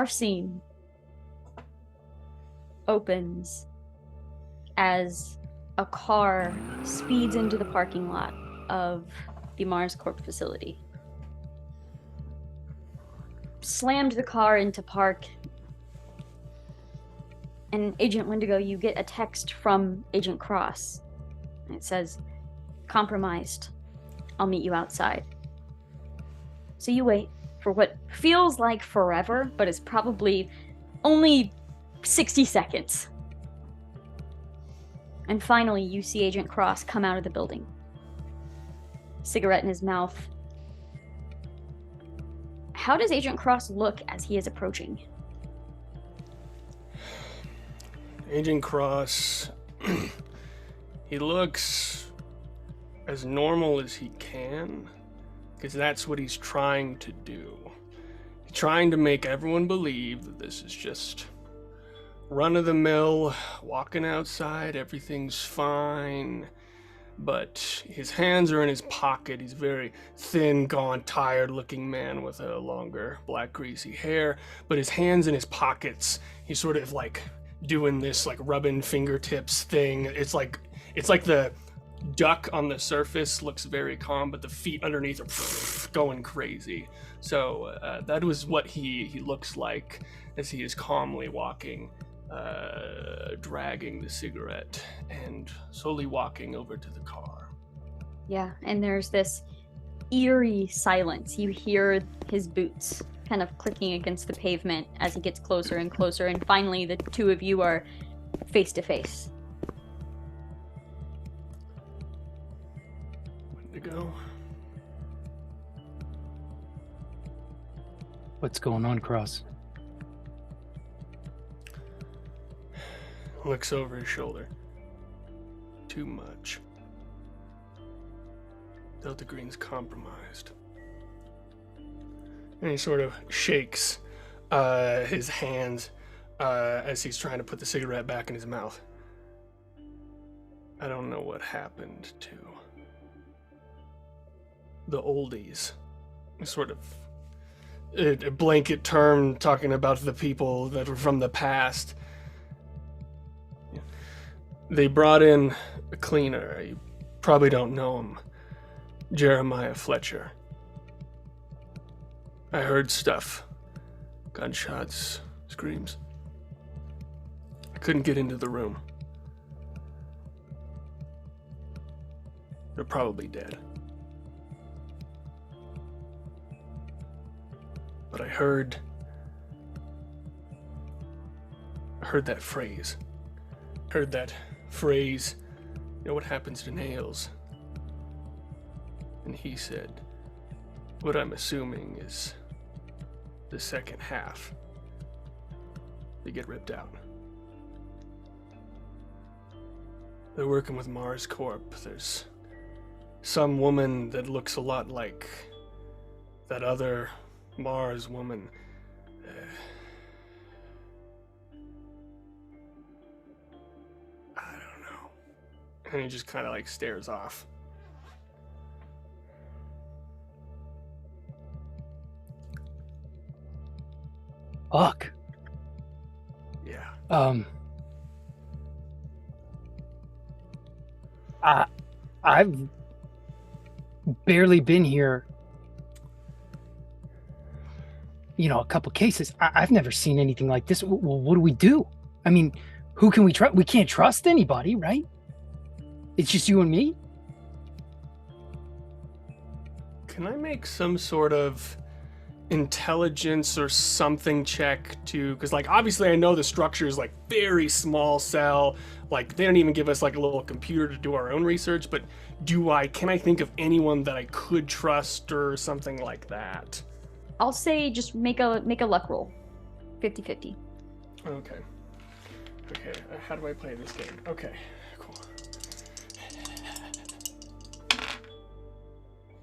our scene opens as a car speeds into the parking lot of the Mars Corp facility. Slammed the car into park. And Agent Wendigo, you get a text from Agent Cross. And it says, "Compromised. I'll meet you outside." So you wait for what feels like forever, but is probably only 60 seconds. And finally, you see Agent Cross come out of the building. Cigarette in his mouth. How does Agent Cross look as he is approaching? Agent Cross, he looks as normal as he can, because that's what he's trying to do. He's trying to make everyone believe that this is just run-of-the-mill, walking outside, everything's fine. But his hands are in his pocket. He's a very thin, gaunt, tired-looking man with a longer, black, greasy hair. But his hands in his pockets, he's sort of like doing this like rubbing fingertips thing. It's like the duck on the surface looks very calm, but the feet underneath are going crazy. So that was what he looks like as he is calmly walking, dragging the cigarette and slowly walking over to the car. Yeah, and there's this eerie silence. You hear his boots kind of clicking against the pavement as he gets closer and closer, and finally the two of you are face to face. Wendigo. What's going on, Cross? Looks over his shoulder. Too much. Delta Green's compromised. And he sort of shakes his hands as he's trying to put the cigarette back in his mouth. I don't know what happened to the oldies. Sort of a blanket term talking about the people that were from the past. They brought in a cleaner. You probably don't know him. Jeremiah Fletcher. I heard stuff. Gunshots, screams. I couldn't get into the room. They're probably dead. But I heard that phrase. Heard that phrase, you know what happens to nails? And he said, what I'm assuming is the second half. They get ripped out. They're working with Mars Corp. There's some woman that looks a lot like that other Mars woman. I don't know. And he just kind of like stares off. Fuck. Yeah. I've barely been here, a couple cases. I've never seen anything like this. Well, what do we do? I mean, who can we trust? We can't trust anybody, right? It's just you and me? Can I make some sort of intelligence or something check to, because like obviously I know the structure is like very small cell, like they don't even give us like a little computer to do our own research, but can I think of anyone that I could trust or something like that? I'll say just make a luck roll. 50-50. Okay, how do I play this game? Okay, cool.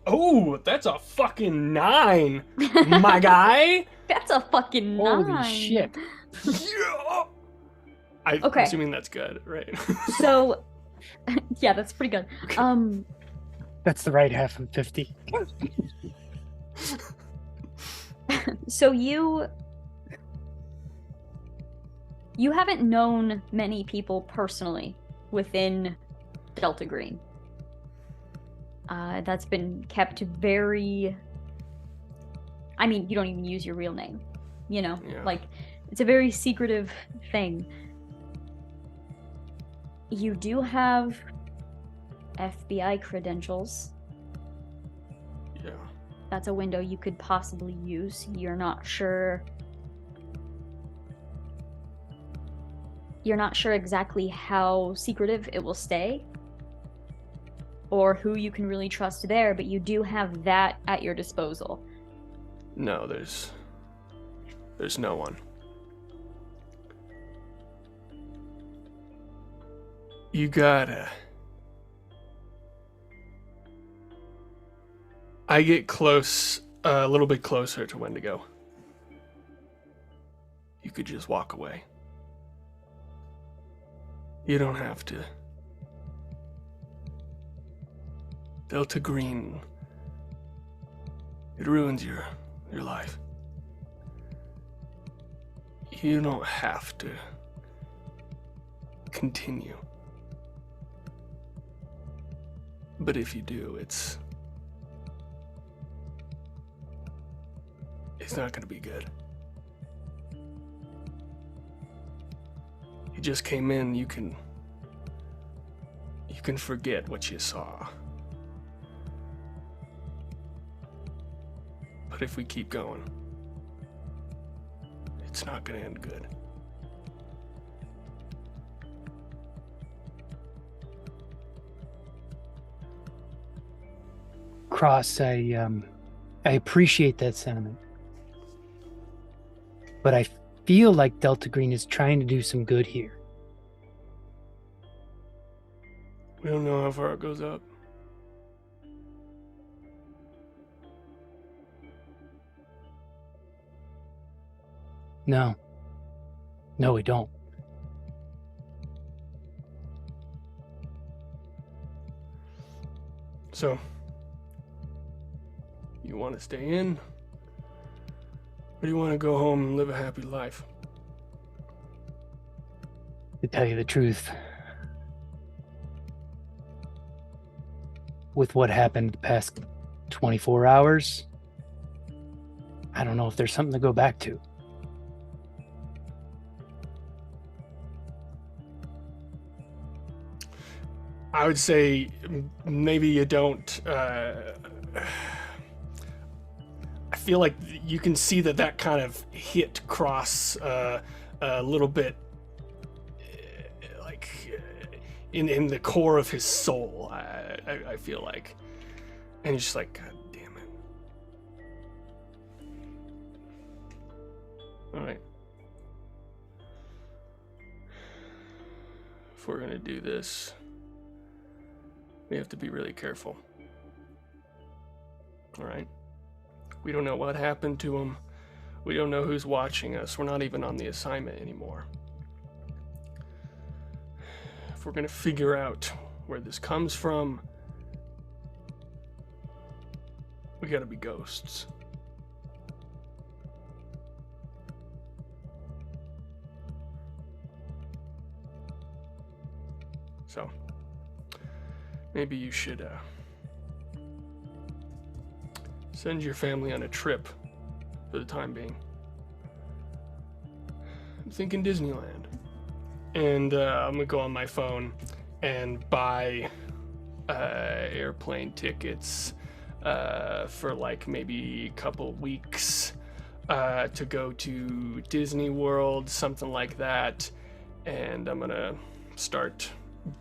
Oh, that's a fucking 9, my guy. That's a fucking 9. Holy shit. Yeah. I'm Okay. assuming that's good, right? So, yeah, that's pretty good. That's the right half of 50. So you You haven't known many people personally within Delta Green. That's been kept very... I mean, you don't even use your real name, you know? Yeah. Like, it's a very secretive thing. You do have FBI credentials. Yeah. That's a window you could possibly use. You're not sure exactly how secretive it will stay or who you can really trust there, but you do have that at your disposal. No, there's no one. You gotta... I get close, a little bit closer to Wendigo. You could just walk away. You don't have to. Delta Green, it ruins your life. You don't have to continue. But if you do, it's not gonna be good. You just came in, you can forget what you saw. But if we keep going, it's not gonna end good. Cross, I appreciate that sentiment. But I feel like Delta Green is trying to do some good here. We don't know how far it goes up. No, we don't. So, you want to stay in? Or do you want to go home and live a happy life? To tell you the truth, with what happened the past 24 hours, I don't know if there's something to go back to. I would say maybe you don't. I feel like you can see that kind of hit Cross a little bit, like in the core of his soul. I feel like, and he's just like, God damn it! All right, if we're gonna do this, we have to be really careful. All right? We don't know what happened to him. We don't know who's watching us. We're not even on the assignment anymore. If we're gonna figure out where this comes from, we gotta be ghosts. So, maybe you should send your family on a trip for the time being. I'm thinking Disneyland. And I'm gonna go on my phone and buy airplane tickets for like maybe a couple weeks to go to Disney World, something like that. And I'm gonna start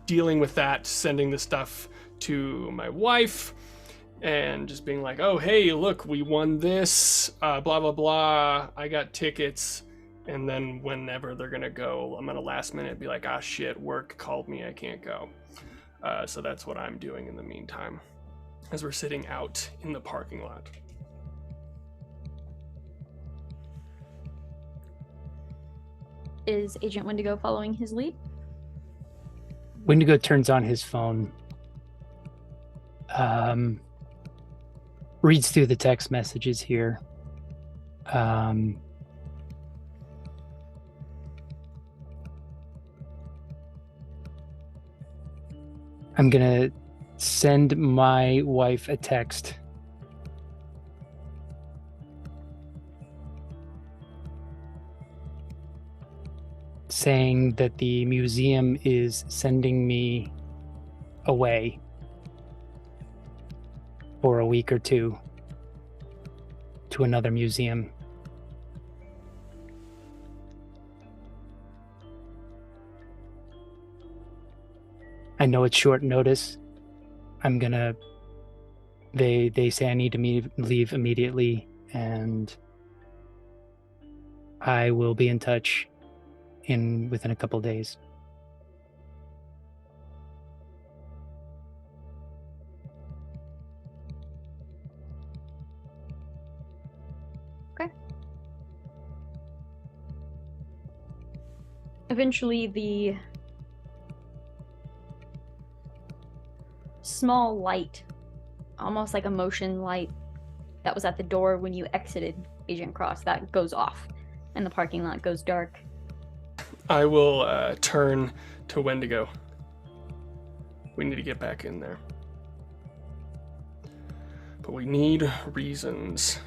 dealing with that, sending the stuff to my wife and just being like, oh, hey, look, we won this, blah, blah, blah. I got tickets. And then whenever they're going to go, I'm going to last minute be like, ah, shit, work called me. I can't go. So that's what I'm doing in the meantime as we're sitting out in the parking lot. Is Agent Wendigo following his lead? Wendigo turns on his phone, reads through the text messages here. I'm gonna send my wife a text. Saying that the museum is sending me away for a week or two to another museum. I know it's short notice. They say I need to leave immediately, and I will be in touch within a couple days. Okay. Eventually, the small light, almost like a motion light, that was at the door when you exited Agent Cross, that goes off, and the parking lot goes dark. I will turn to Wendigo. We need to get back in there. But we need reasons.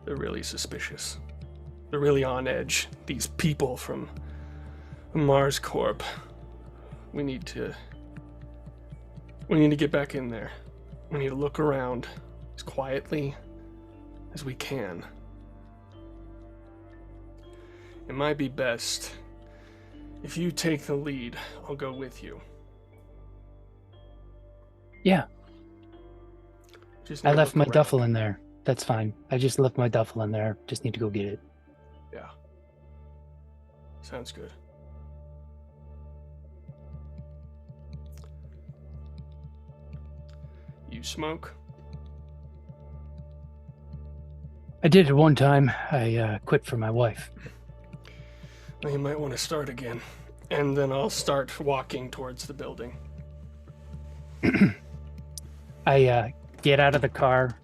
They're really suspicious. They're really on edge. These people from Mars Corp. We need to get back in there. We need to look around as quietly as we can. It might be best if you take the lead. I'll go with you. Yeah. I left my around. duffel in there. That's fine. I just left my duffel in there. Just need to go get it. Yeah. Sounds good. You smoke? I did it one time. I quit for my wife. Well, you might want to start again. And then I'll start walking towards the building. I get out of the car,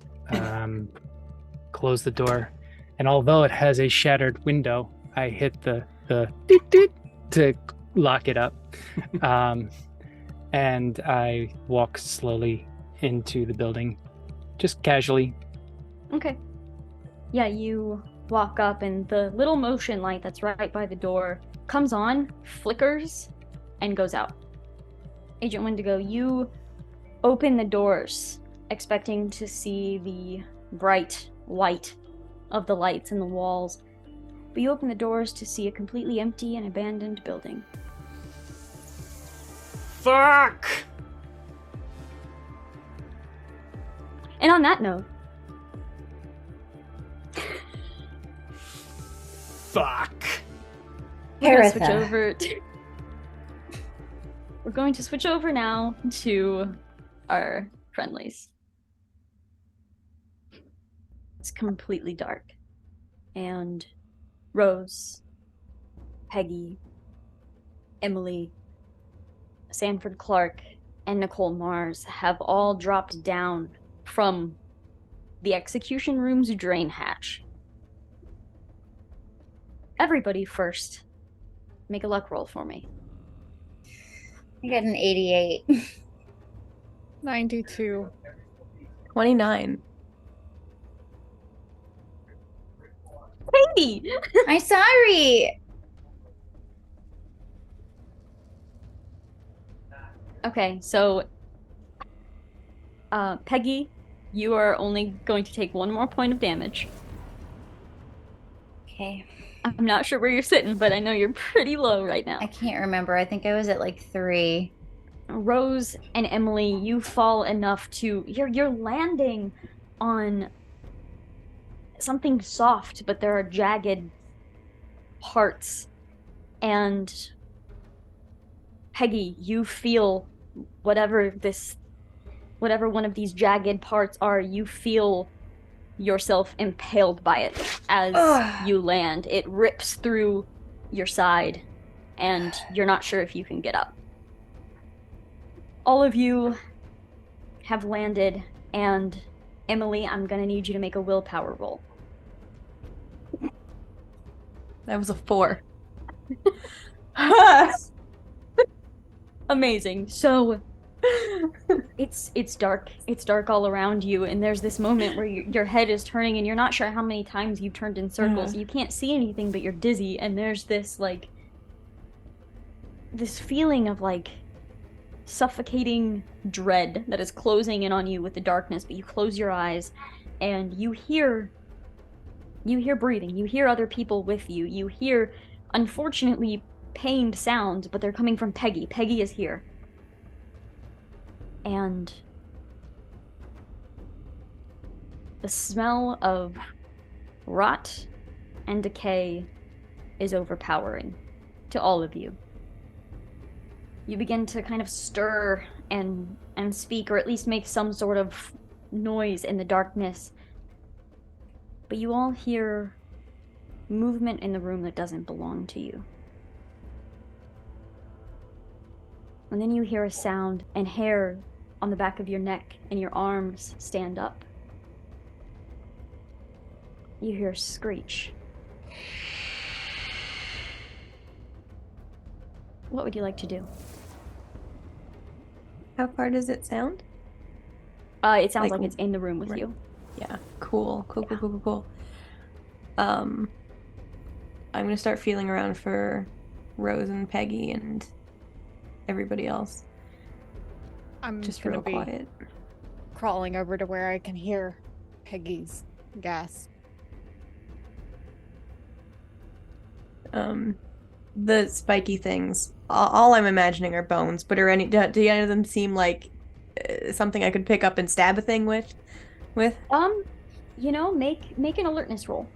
close the door, and although it has a shattered window, I hit the doot doot to lock it up. And I walk slowly into the building, just casually. Okay. Yeah, you walk up and the little motion light that's right by the door comes on, flickers, and goes out. Agent Wendigo, you open the doors, expecting to see the bright light of the lights in the walls, but you open the doors to see a completely empty and abandoned building. Fuck! And on that note, Fuck! we're going to switch over now to our friendlies. It's completely dark. And Rose, Peggy, Emily, Sanford Clark, and Nicole Mars have all dropped down from the execution room's drain hatch. Everybody first, make a luck roll for me. I got an 88. 92. 29. Katie! I'm sorry. Okay, so Peggy, you are only going to take one more point of damage. Okay. I'm not sure where you're sitting, but I know you're pretty low right now. I can't remember. I think I was at like 3. Rose and Emily, you fall enough to you're landing on something soft, but there are jagged parts. And Peggy, you feel whatever one of these jagged parts are, you feel yourself impaled by it as you land. It rips through your side, and you're not sure if you can get up. All of you have landed, and Emily, I'm gonna need you to make a willpower roll. That was a 4. Amazing. So it's dark. It's dark all around you, and there's this moment where your head is turning, and you're not sure how many times you've turned in circles. You can't see anything, but you're dizzy, and there's this this feeling of suffocating dread that is closing in on you with the darkness. But you close your eyes, and you hear breathing. You hear other people with you. You hear, unfortunately, pained sounds, but they're coming from Peggy. Peggy is here. And the smell of rot and decay is overpowering to all of you. You begin to kind of stir and speak, or at least make some sort of noise in the darkness. But you all hear movement in the room that doesn't belong to you. And then you hear a sound, and hair on the back of your neck and your arms stand up. You hear a screech. What would you like to do? How far does it sound? It sounds like it's in the room with you. Yeah. Cool. I'm gonna start feeling around for Rose and Peggy and everybody else. I'm Just gonna real be quiet. crawling over to where I can hear Peggy's gasp. The spiky things. All I'm imagining are bones, but do any of them seem like something I could pick up and stab a thing with? Make an alertness roll.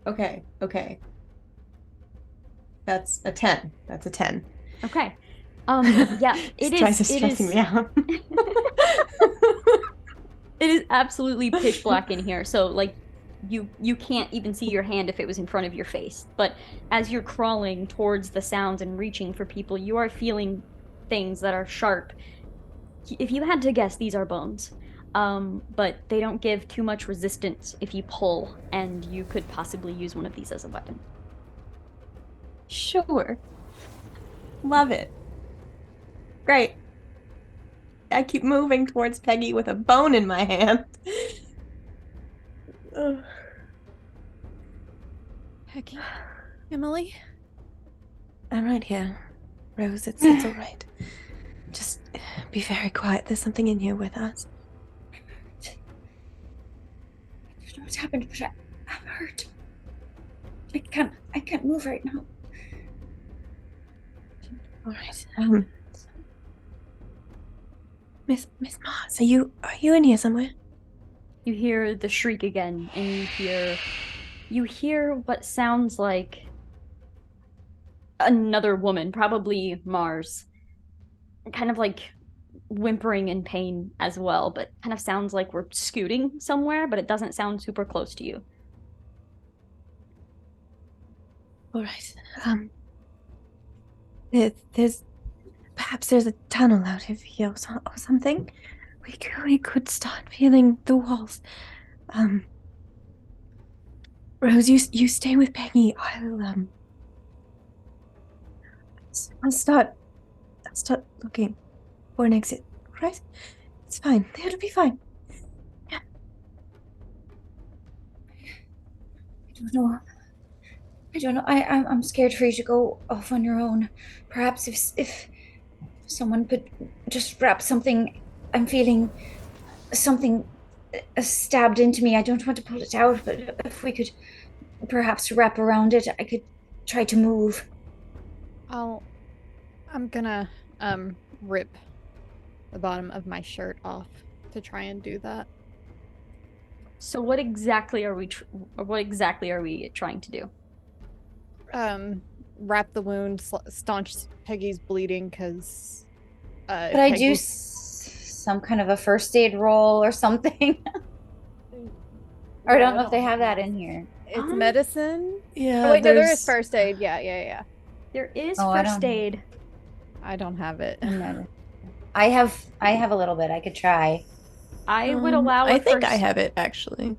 Okay. That's a 10. Okay. Yeah, it is. Dice is stressing me out. It is absolutely pitch black in here, so you can't even see your hand if it was in front of your face. But as you're crawling towards the sounds and reaching for people, you are feeling things that are sharp. If you had to guess, these are bones. But they don't give too much resistance if you pull, and you could possibly use one of these as a weapon. Sure. Love it. Great. I keep moving towards Peggy with a bone in my hand. Ugh. Peggy? Emily? I'm right here. Rose, it's all right. Just be very quiet. There's something in here with us. I don't know what's happened, but I'm hurt. I can't move right now. All right. Miss Mars, are you in here somewhere? You hear the shriek again, and you hear what sounds like another woman, probably Mars, kind of whimpering in pain as well, but kind of sounds like we're scooting somewhere, but it doesn't sound super close to you. All right. Perhaps there's a tunnel out of here or something. We could start feeling the walls. Rose, you stay with Peggy. I'll start looking for an exit. Right? It's fine. It'll be fine. Yeah. I don't know. I'm scared for you to go off on your own. Perhaps if someone could just wrap something. I'm feeling something stabbed into me. I don't want to pull it out, but if we could perhaps wrap around it, I could try to move. I'm gonna rip the bottom of my shirt off to try and do that. So what exactly are we trying to do? Wrap the wound, staunch Peggy's bleeding, because Could I do some kind of a first aid roll or something? Or I don't know if they have that in here. It's medicine. Yeah. Oh, wait, no, there is first aid. Yeah. There is first aid. I don't have it. I have a little bit. I could try. I would allow. I think I have it actually.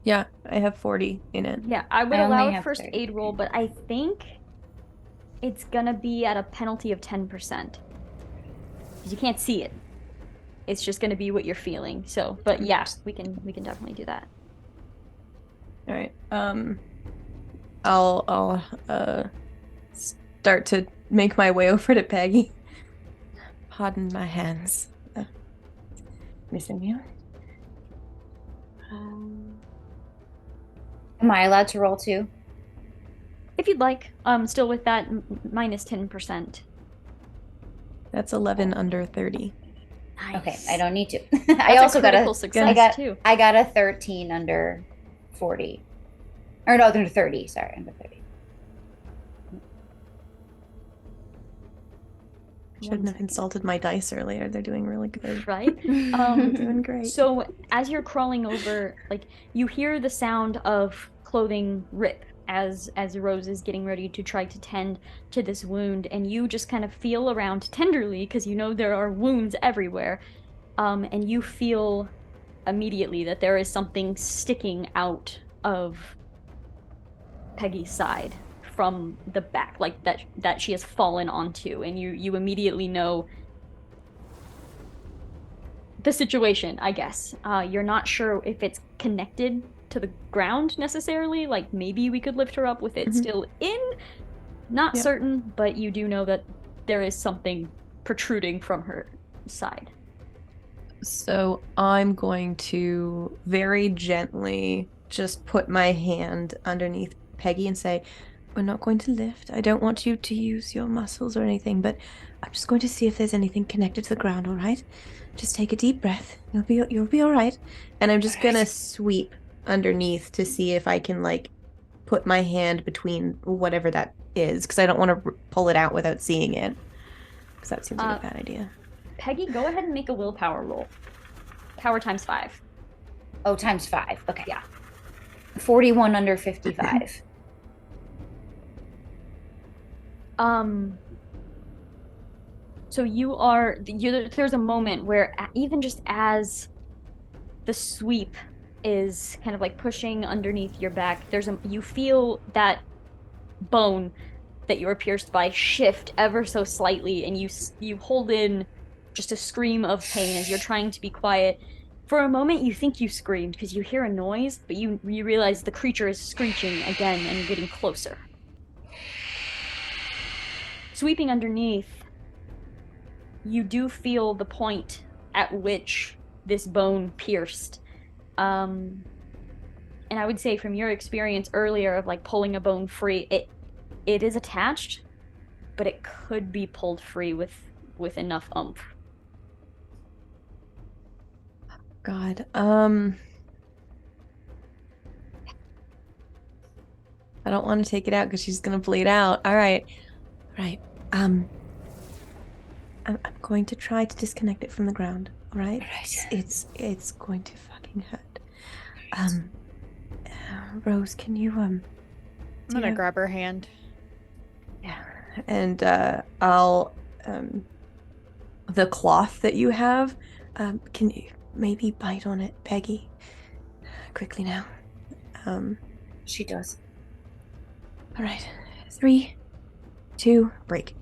Yeah, I have 40 in it. Yeah, I would I only allow a have first 30. aid roll, but I think it's gonna be at a penalty of 10%. Because you can't see it. It's just gonna be what you're feeling. So, but yeah, we can definitely do that. All right. I'll start to make my way over to Peggy. Pardon my hands. Missing you. Am I allowed to roll too? If you'd like, still with that minus 10%. That's 11 under 30. Nice. Okay, I don't need to. That's I also got critical a success too. I got a 13 under 40. Or no, under 30. Sorry, under 30. Shouldn't have insulted my dice earlier. They're doing really good. Right? They're doing great. So as you're crawling over, like, you hear the sound of clothing rip as Rose is getting ready to try to tend to this wound, and you just kind of feel around tenderly because you know there are wounds everywhere, and you feel immediately that there is something sticking out of Peggy's side from the back, like that she has fallen onto, and you immediately know the situation, I guess. You're not sure if it's connected to the ground necessarily, like maybe we could lift her up with it still in, not certain, but you do know that there is something protruding from her side. So I'm going to very gently just put my hand underneath Peggy and say, we're not going to lift. I don't want you to use your muscles or anything, but I'm just going to see if there's anything connected to the ground, all right? Just take a deep breath. You'll be all right. And I'm just going to sweep underneath to see if I can, like, put my hand between whatever that is, because I don't want to pull it out without seeing it, because that seems like a bad idea. Peggy, go ahead and make a willpower roll. Power times 5. Oh, times 5. Okay. Yeah. 41 under 55. So there's a moment where even just as the sweep is kind of like pushing underneath your back, you feel that bone that you were pierced by shift ever so slightly, and you hold in just a scream of pain as you're trying to be quiet. For a moment, you think you screamed because you hear a noise, but you realize the creature is screeching again and getting closer. Sweeping underneath, you do feel the point at which this bone pierced. And I would say from your experience earlier of like pulling a bone free, it is attached, but it could be pulled free with enough oomph. God, I don't want to take it out because she's gonna bleed out. All right. I'm going to try to disconnect it from the ground. All right. It's going to fucking hurt. Rose, can you I'm gonna grab her hand. Yeah, and I'll the cloth that you have. Can you maybe bite on it, Peggy? Quickly now. She does. All right. 3, 2, break.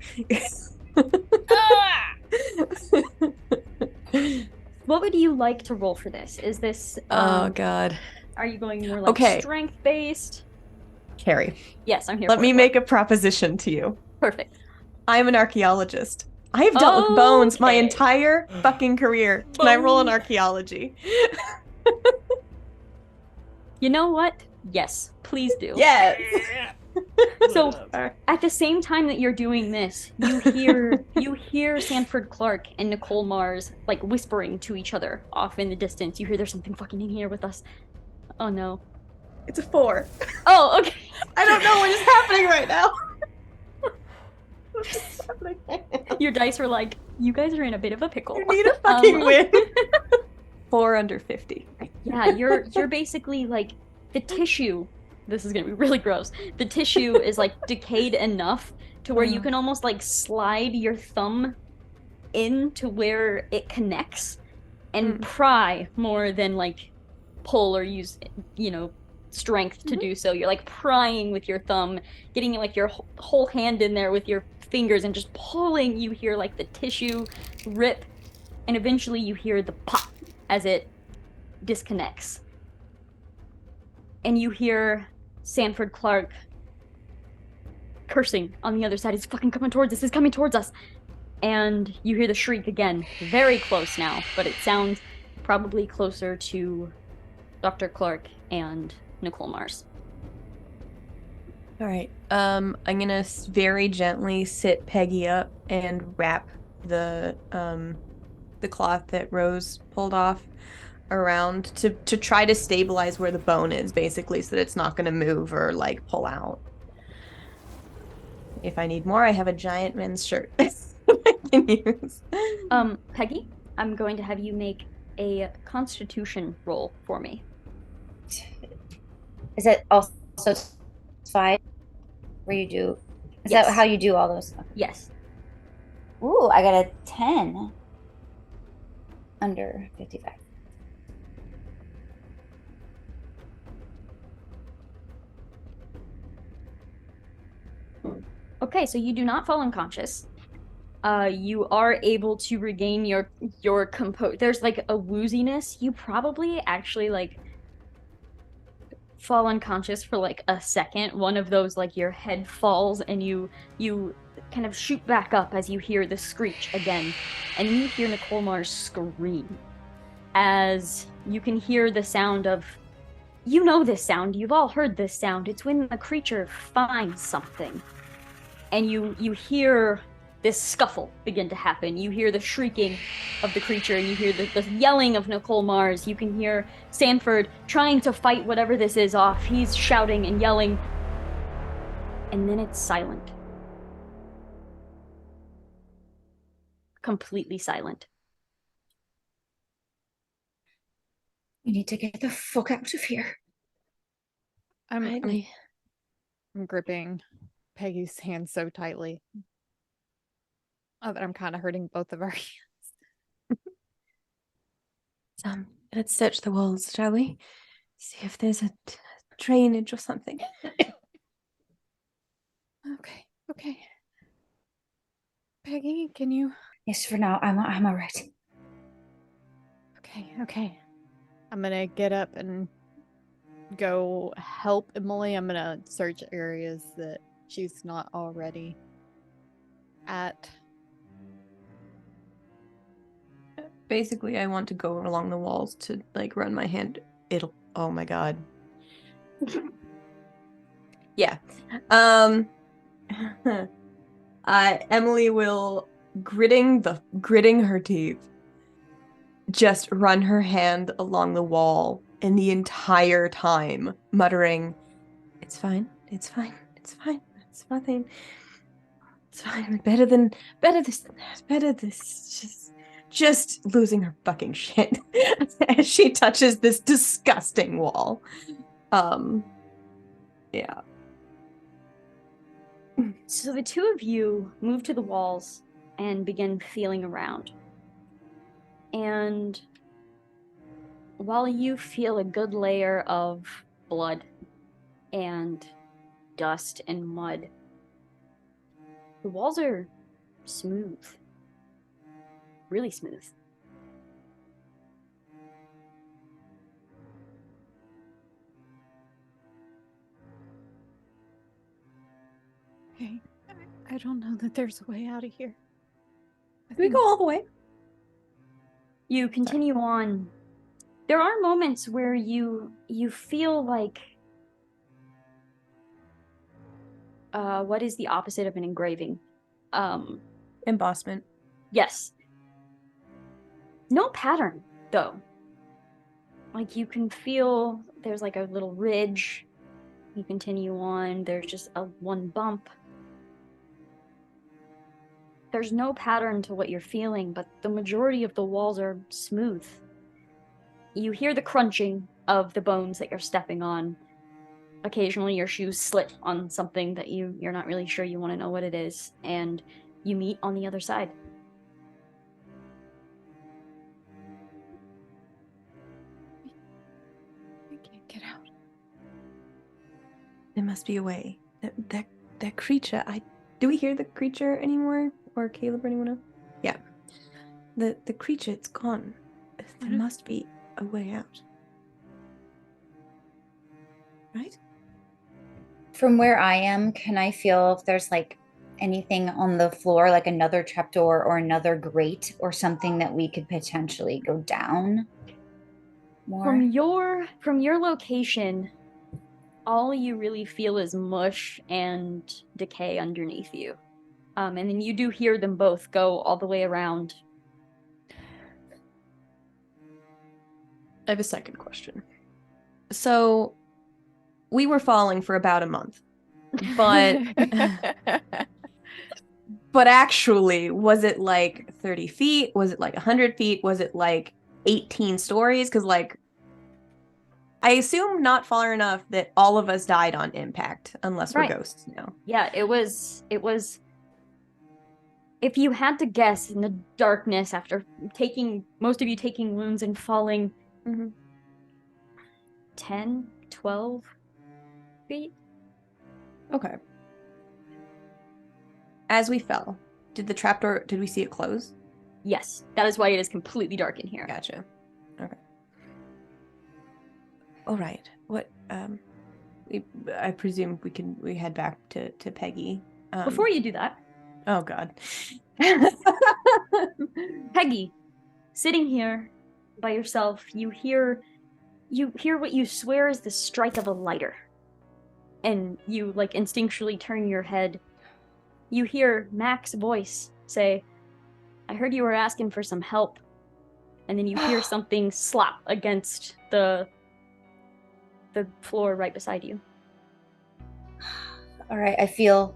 What would you like to roll for this? Is this Oh God. Are you going more like Okay. strength based? Carrie, Yes, I'm here. let for me it. make a proposition to you. Perfect. I'm an archaeologist. I've dealt with bones my Okay. entire fucking career. Can I roll in archaeology? You know what? Yes, please do. Yes. So at the same time that you're doing this, you hear Sanford Clark and Nicole Mars like whispering to each other off in the distance. You hear there's something fucking in here with us. Oh no. It's a 4. Oh, okay. I don't know what is happening right now. What is happening? Your dice were like, you guys are in a bit of a pickle. You need a fucking win. 4 under 50. Yeah, you're basically like the tissue. This is gonna be really gross. The tissue is like decayed enough to where you can almost like slide your thumb into where it connects and pry more than like pull or use, strength to do so. You're like prying with your thumb, getting like your whole hand in there with your fingers and just pulling. You hear like the tissue rip, and eventually you hear the pop as it disconnects. And you hear Sanford Clark cursing on the other side. It's fucking coming towards us. It's coming towards us. And you hear the shriek again. Very close now, but it sounds probably closer to Dr. Clark and Nicole Mars. All right. I'm gonna very gently sit Peggy up and wrap the cloth that Rose pulled off around to try to stabilize where the bone is, basically, so that it's not gonna move or like pull out. If I need more, I have a giant men's shirt I can use. Peggy, I'm going to have you make a Constitution roll for me. Is that also 5? Where you do? Is Yes. that how you do all those? Yes. Ooh, I got a 10. Under 55. Okay, so you do not fall unconscious. You are able to regain your compose. There's like a wooziness. You probably actually like fall unconscious for like a second. One of those, like, your head falls and you kind of shoot back up as you hear the screech again, and you hear Nicole Mars scream as you can hear the sound of, you know this sound, you've all heard this sound. It's when the creature finds something. And you hear this scuffle begin to happen. You hear the shrieking of the creature, and you hear the yelling of Nicole Mars. You can hear Sanford trying to fight whatever this is off. He's shouting and yelling. And then it's silent. Completely silent. We need to get the fuck out of here. I'm gripping Peggy's hand so tightly that I'm kind of hurting both of our hands. Let's search the walls, shall we? See if there's a drainage or something. Okay. Peggy, can you? Yes, for now, I'm all right. Okay. I'm gonna get up and go help Emily. I'm gonna search areas that she's not already at. Basically, I want to go along the walls to like run my hand. Oh my god. Yeah. Emily will gritting her teeth, just run her hand along the wall, and the entire time muttering, "It's fine. It's fine. It's fine. It's nothing. It's fine. Better this than that. Better this." Just losing her fucking shit as she touches this disgusting wall. Yeah. So the two of you move to the walls and begin feeling around. And while you feel a good layer of blood and dust and mud, the walls are smooth. Really smooth. Okay. I don't know that there's a way out of here. Can we go all the way? You continue on. There are moments where you feel like what is the opposite of an engraving? Embossment. Yes. No pattern, though. Like, you can feel there's like a little ridge. You continue on, there's just one bump. There's no pattern to what you're feeling, but the majority of the walls are smooth. You hear the crunching of the bones that you're stepping on. Occasionally your shoes slip on something that you're not really sure you want to know what it is, and you meet on the other side. There must be a way. That creature. Do we hear the creature anymore, or Caleb or anyone else? Yeah. The creature. It's gone. There must be a way out. Right? From where I am, can I feel if there's like anything on the floor, like another trapdoor or another grate or something that we could potentially go down more? From your location, all you really feel is mush and decay underneath you. And then you do hear them both go all the way around. I have a second question. So, we were falling for about a month, but but actually, was it like 30 feet? Was it like 100 feet? Was it like 18 stories? Because like, I assume not far enough that all of us died on impact, unless we're ghosts now. Yeah, it was. If you had to guess in the darkness after most of you taking wounds and falling, 10, 12 feet? Okay. As we fell, did we see it close? Yes, that is why it is completely dark in here. Gotcha. Okay. All right. What, I presume we head back to Peggy. Before you do that. Oh, God. Peggy, sitting here by yourself, you hear what you swear is the strike of a lighter. And you, like, instinctually turn your head. You hear Mac's voice say, I heard you were asking for some help. And then you hear something slap against the floor right beside you. All right, I feel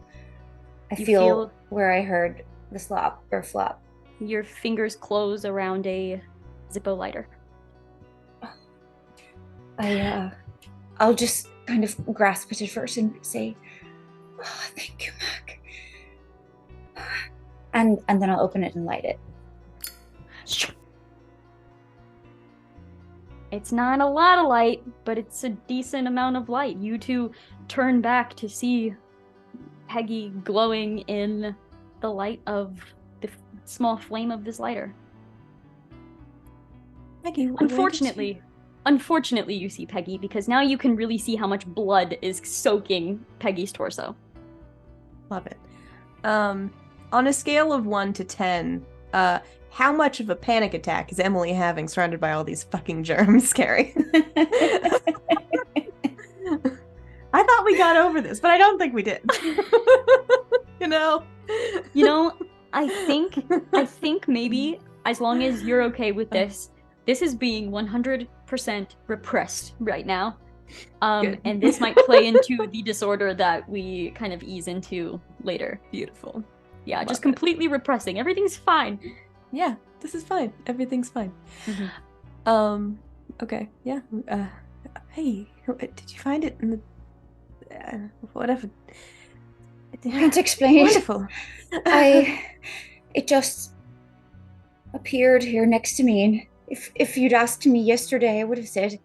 where I heard the slop or flop. Your fingers close around a Zippo lighter. I'll just kind of grasp it at first and say, oh, thank you, Mac. And then I'll open it and light it. It's not a lot of light, but it's a decent amount of light. You two turn back to see Peggy glowing in the light of the small flame of this lighter. Peggy, Unfortunately, you see Peggy, because now you can really see how much blood is soaking Peggy's torso. Love it. On a scale of 1 to 10, how much of a panic attack is Emily having surrounded by all these fucking germs, Carrie? I thought we got over this, but I don't think we did. You know, I think maybe as long as you're okay with this is being 100% repressed right now. And this might play into the disorder that we kind of ease into later. Beautiful. Yeah, just completely repressing. Everything's fine. Yeah, this is fine. Everything's fine. Okay, yeah. Hey, did you find it in the... whatever. I can't explain. Wonderful. It just appeared here next to me. And if you'd asked me yesterday, I would have said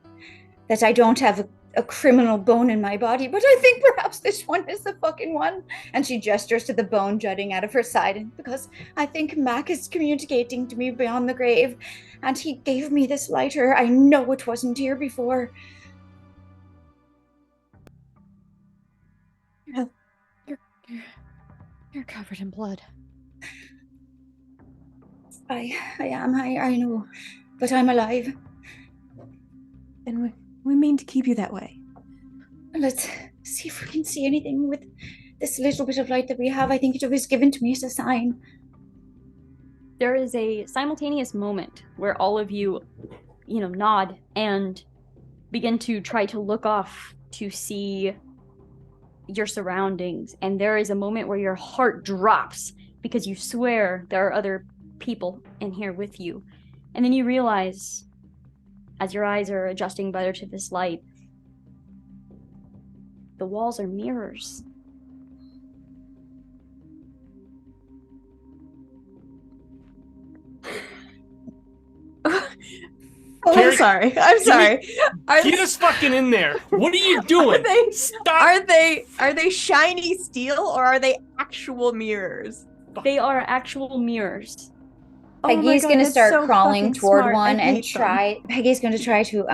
that I don't have a criminal bone in my body, but I think perhaps this one is the fucking one. And she gestures to the bone jutting out of her side, and because I think Mac is communicating to me beyond the grave, and he gave me this lighter. I know it wasn't here before. You're covered in blood. I am, I know, but I'm alive. And we mean to keep you that way. Let's see if we can see anything with this little bit of light that we have. I think it was given to me as a sign. There is a simultaneous moment where all of you, nod and begin to try to look off to see your surroundings. And there is a moment where your heart drops because you swear there are other people in here with you. And then you realize, as your eyes are adjusting better to this light, the walls are mirrors. Oh, I'm sorry. I'm sorry. Get us fucking in there. What are you doing? Stop. Are they shiny steel or are they actual mirrors? They are actual mirrors. Peggy's going to start crawling toward one and try. Peggy's going to try to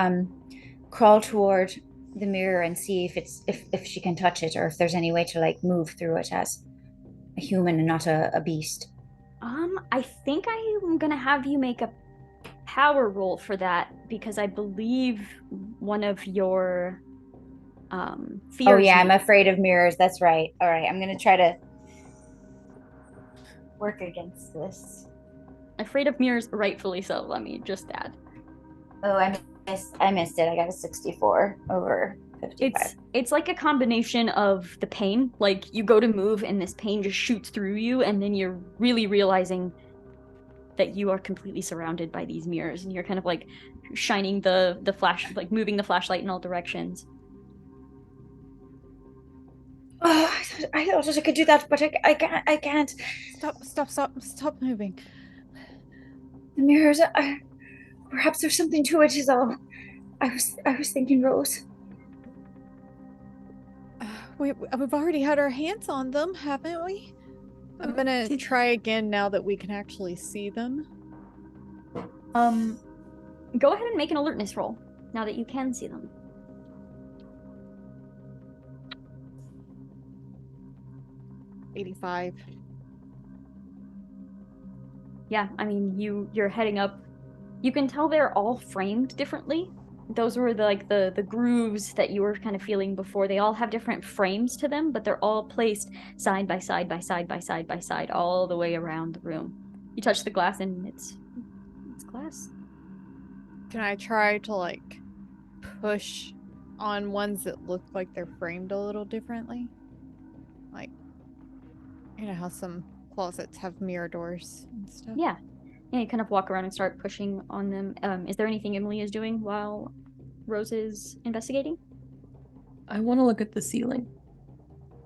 crawl toward the mirror and see if she can touch it or if there's any way to like move through it as a human and not a beast. I think I'm gonna have you make a power roll for that because I believe one of your fears. Oh yeah, I'm afraid of mirrors. That's right. All right, I'm gonna try to work against this. Afraid of mirrors, rightfully so. Let me just add. Oh, I missed it. I got a 64 over 55. It's like a combination of the pain, like you go to move and this pain just shoots through you, and then you're really realizing that you are completely surrounded by these mirrors, and you're kind of like shining the flash, like moving the flashlight in all directions. Oh, I thought I could do that, but I can't. Stop moving. The mirrors. Perhaps there's something to it. Is all. I was thinking, Rose. We've already had our hands on them, haven't we? I'm gonna try again now that we can actually see them. Go ahead and make an alertness roll now that you can see them. $85. Yeah, I mean, you're heading up. You can tell they're all framed differently. Those were the grooves that you were kind of feeling before. They all have different frames to them, but they're all placed side by side by side by side by side all the way around the room. You touch the glass and it's glass. Can I try to like push on ones that look like they're framed a little differently? Like, you know how some closets have mirror doors and stuff? Yeah. Yeah, you kind of walk around and start pushing on them. Is there anything Emily is doing while Rose is investigating? I want to look at the ceiling.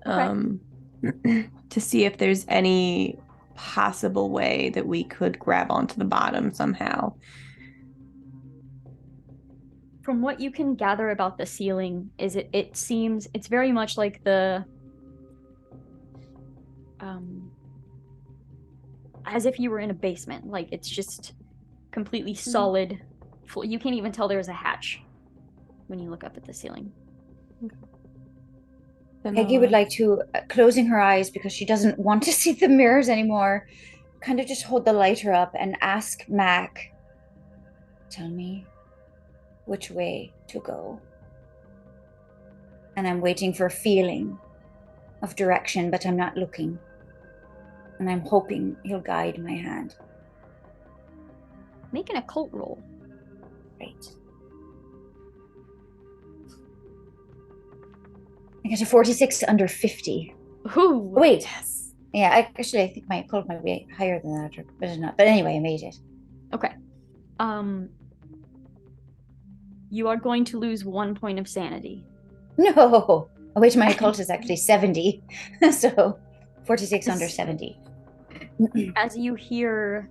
Okay. To see if there's any possible way that we could grab onto the bottom somehow. From what you can gather about the ceiling, it seems it's very much like the as if you were in a basement. Like it's just completely solid. You can't even tell there's a hatch when you look up at the ceiling. Peggy would like to, closing her eyes because she doesn't want to see the mirrors anymore, kind of just hold the lighter up and ask Mac, tell me which way to go. And I'm waiting for a feeling of direction, but I'm not looking. And I'm hoping he'll guide my hand. Make an occult roll. Right. I got a 46 under 50. Ooh. Wait. Yes. Yeah, I think my occult might be higher than that, but it's not. But anyway, I made it. Okay. You are going to lose 1 point of sanity. No. Oh, wait, my occult is actually 70. So 46 under 70. As you hear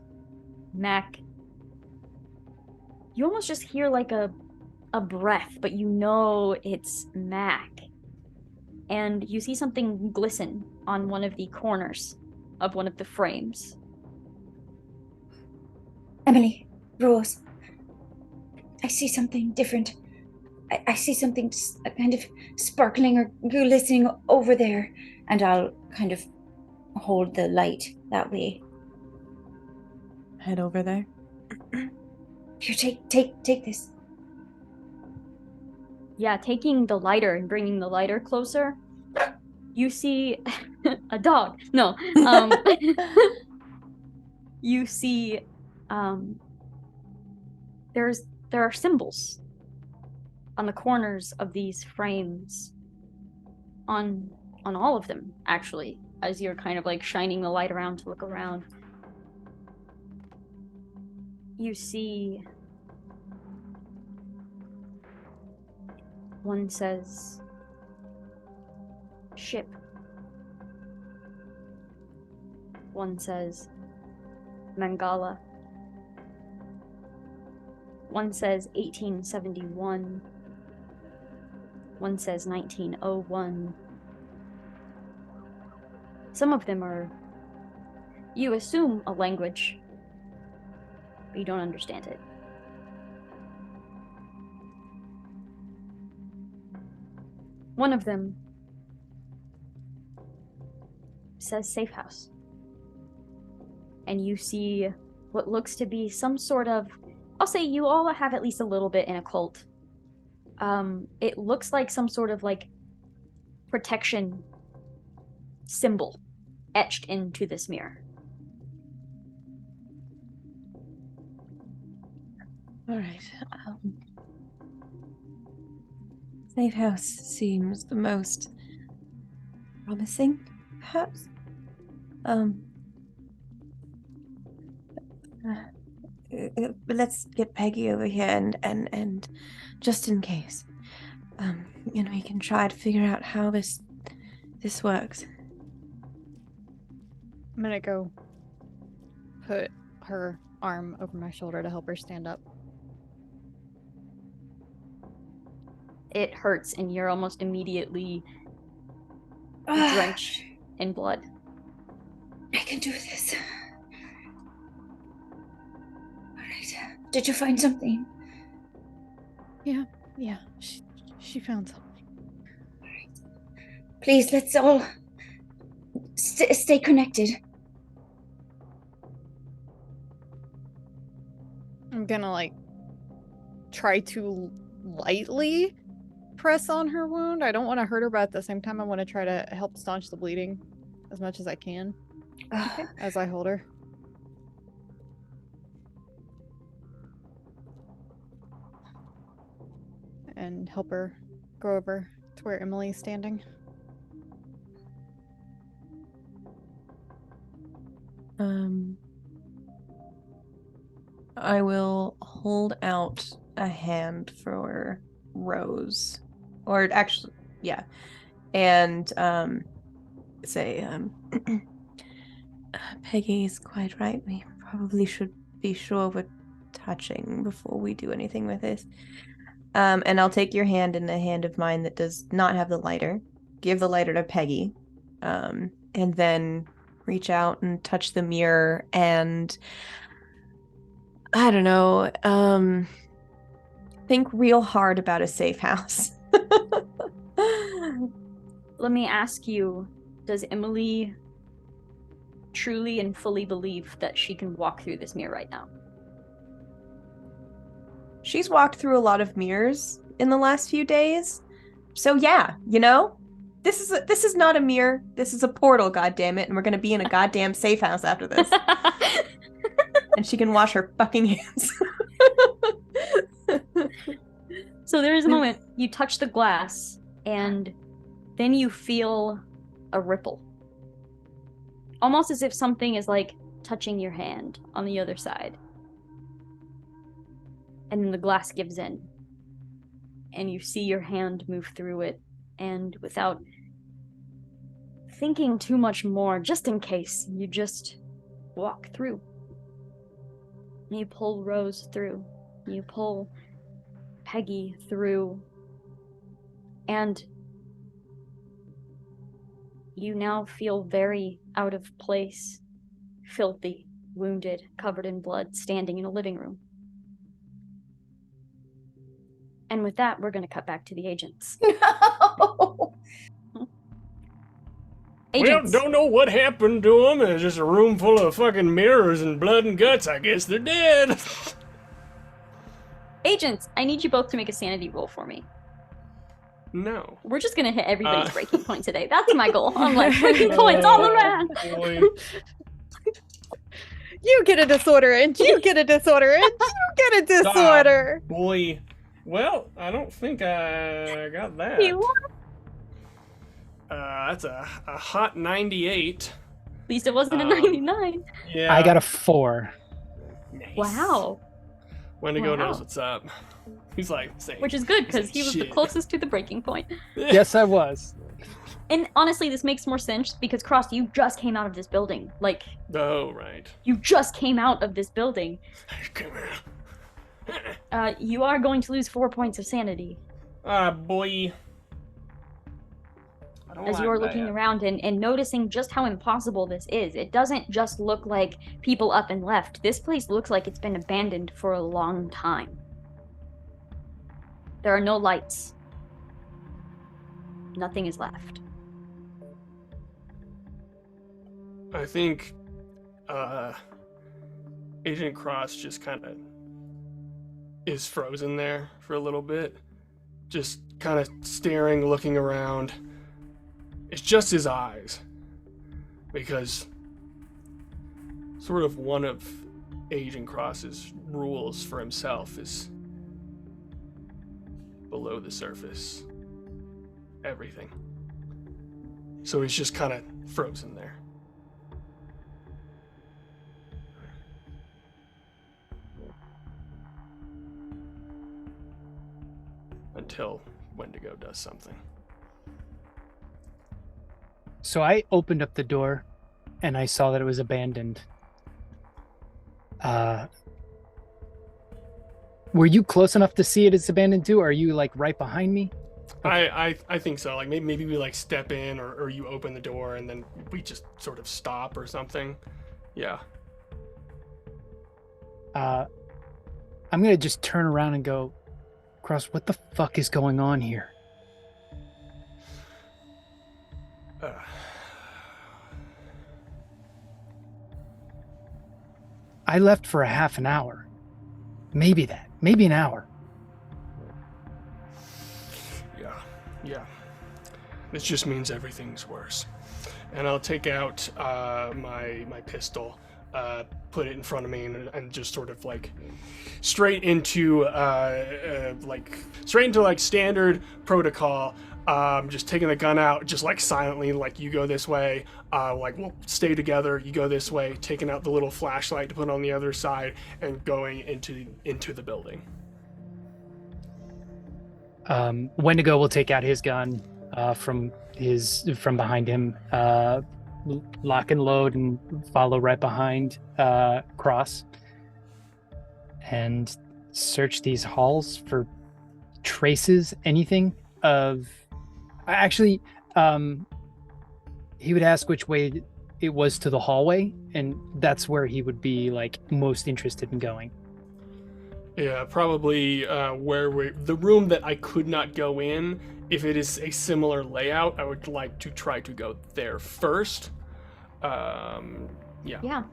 Mac, you almost just hear like a breath, but you know it's Mac. And you see something glisten on one of the corners of one of the frames. Emily, Rose, I see something different. I see something kind of sparkling or glistening over there, and I'll kind of hold the light that way. Head over there. Here, take this. Yeah, taking the lighter and bringing the lighter closer, you see a dog. No, you see there are symbols on the corners of these frames, on all of them actually, as you're kind of like shining the light around to look around. You see one says ship. One says Mangala. One says 1871. One says 1901. Some of them are, you assume, a language, but you don't understand it. One of them says safe house. And you see what looks to be some sort of, I'll say you all have at least a little bit in occult. It looks like some sort of like protection symbol etched into this mirror. All right. Safe house seems the most promising, perhaps. Let's get Peggy over here and just in case, we can try to figure out how this works. I'm gonna go put her arm over my shoulder to help her stand up. It hurts, and you're almost immediately drenched in blood. I can do this. All right. Did you find something? Yeah. She found something. All right. Please, let's all stay connected. I'm gonna try to lightly press on her wound. I don't want to hurt her, but at the same time I want to try to help staunch the bleeding as much as I can as I hold her. And help her go over to where Emily's standing. I will hold out a hand for Rose. Or actually, yeah. And say, Peggy's quite right. We probably should be sure we're touching before we do anything with this. And I'll take your hand in the hand of mine that does not have the lighter. Give the lighter to Peggy. And then reach out and touch the mirror and I don't know, think real hard about a safe house. Let me ask you, does Emily truly and fully believe that she can walk through this mirror right now? She's walked through a lot of mirrors in the last few days. So yeah, this is not a mirror. This is a portal, goddammit, and we're gonna be in a goddamn safe house after this. And she can wash her fucking hands. So there is a moment you touch the glass, and then you feel a ripple. Almost as if something is touching your hand on the other side. And then the glass gives in. And you see your hand move through it, and without thinking too much more, just in case, you just walk through. You pull Rose through. You pull Peggy through. And you now feel very out of place, filthy, wounded, covered in blood, standing in a living room. And with that, we're going to cut back to the agents. No! Agents. Well, don't know what happened to them. It's just a room full of fucking mirrors and blood and guts. I guess they're dead. Agents, I need you both to make a sanity roll for me. No. We're just going to hit everybody's breaking point today. That's my goal. I'm breaking points all around. Boy. You get a disorder, and you get a disorder, and you get a disorder. Boy. Well, I don't think I got that. You won. That's a hot 98. At least it wasn't a 99. Yeah. I got a 4. Nice. Wow. Wendigo Wow. knows what's up. He's saying. Which is good, because he was the Shit. closest to the breaking point. Yes, I was. And honestly, this makes more sense, because Cross, you just came out of this building. Oh, right. You just came out of this building. Come here. You are going to lose 4 points of sanity. Ah, boy. I don't As like you're that. looking around and noticing just how impossible this is. It doesn't just look like people up and left. This place looks like it's been abandoned for a long time. There are no lights. Nothing is left. I think Agent Cross just kind of is frozen there for a little bit. Just kind of staring, looking around. It's just his eyes. Because sort of one of Agent Cross's rules for himself is below the surface. Everything. So he's just kind of frozen there. Until Wendigo does something. So I opened up the door and I saw that it was abandoned. Were you close enough to see it as abandoned too? Or are you like right behind me? I think so. Like maybe we like step in or you open the door and then we just sort of stop or something. Yeah. I'm gonna just turn around and go, Cross, what the fuck is going on here? I left for a half an hour. Maybe an hour. Yeah. This just means everything's worse. And I'll take out my pistol, put it in front of me, and just sort of like straight into standard protocol. Just taking the gun out, just like silently, like you go this way, like we'll stay together. You go this way, taking out the little flashlight to put on the other side, and going into the building. Wendigo will take out his gun from behind him, lock and load, and follow right behind Cross, and search these halls for traces, anything of. Actually, he would ask which way it was to the hallway, and that's where he would be like most interested in going. Yeah, probably the room that I could not go in. If it is a similar layout, I would like to try to go there first. Yeah.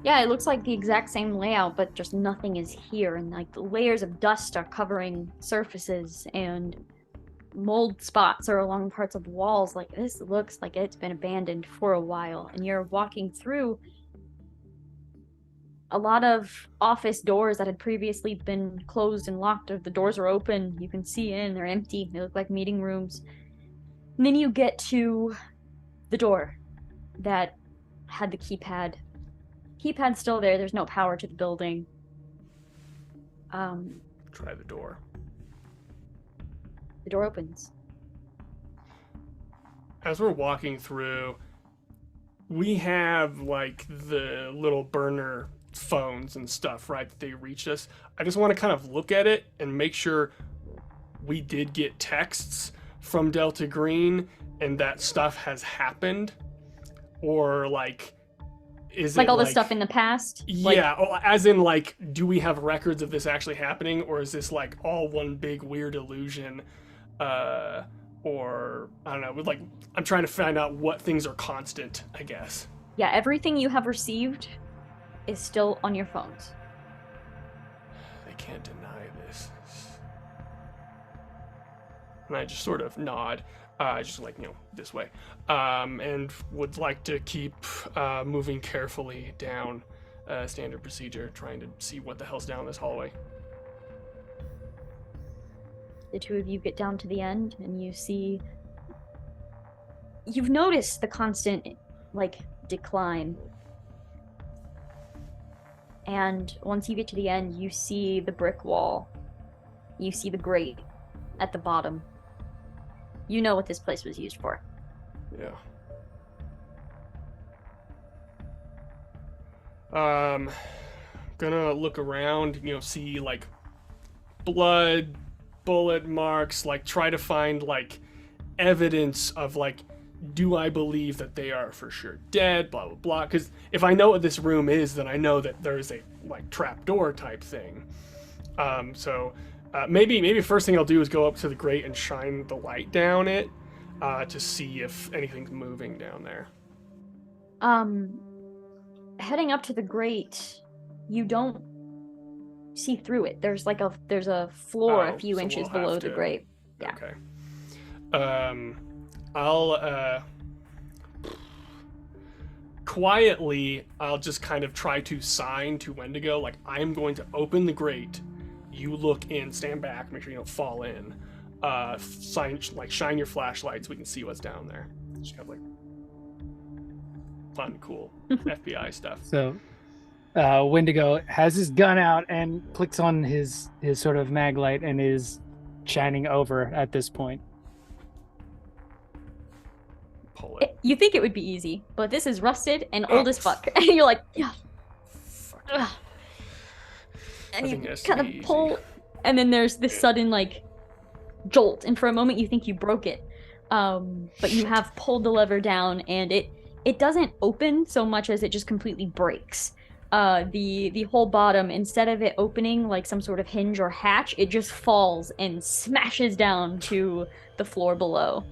Yeah, it looks like the exact same layout, but just nothing is here, and like the layers of dust are covering surfaces, and mold spots are along parts of walls. Like, this looks like it's been abandoned for a while, and you're walking through a lot of office doors that had previously been closed and locked. The doors are open, you can see in, they're empty, they look like meeting rooms. And then you get to the door that had the keypad. Keypad's still there's no power to the building. Try the door. The door opens. As we're walking through, we have like the little burner phones and stuff, right, that they reached us. I just want to kind of look at it and make sure we did get texts from Delta Green and that stuff has happened, or like is like it all the like, stuff in the past? Yeah, as in like, do we have records of this actually happening, or is this like all one big weird illusion? Or I don't know, like I'm trying to find out what things are constant, I guess. Yeah, everything you have received is still on your phones. They can't deny this. And I just sort of nod, just like, this way. And would like to keep moving carefully down standard procedure, trying to see what the hell's down this hallway. The two of you get down to the end, and you've noticed the constant, like, decline. And once you get to the end, you see the brick wall. You see the grate at the bottom. You know what this place was used for. Yeah. Gonna look around, see, like, blood, bullet marks, like try to find like evidence of like, do I believe that they are for sure dead, blah blah blah. Because if I know what this room is, then I know that there's a like trapdoor type thing. So maybe first thing I'll do is go up to the grate and shine the light down it to see if anything's moving down there. Heading up to the grate, you don't see through it. There's a floor a few so inches we'll below have the to- grate. Yeah. Okay. I'll quietly, I'll just kind of try to sign to Wendigo, like, I'm going to open the grate. You look in, stand back, make sure you don't fall in. Shine your flashlight so we can see what's down there. Just kind of like fun, cool FBI stuff. So Wendigo has his gun out and clicks on his sort of mag light and is shining over at this point. Pull it. You think it would be easy, but this is rusted and old as fuck. And you're like, yeah. Ugh. And I you think it has to kind be of pull, easy. and then there's this sudden like jolt, and for a moment you think you broke it. But you have pulled the lever down, and it doesn't open so much as it just completely breaks. The whole bottom, instead of it opening like some sort of hinge or hatch, it just falls and smashes down to the floor below.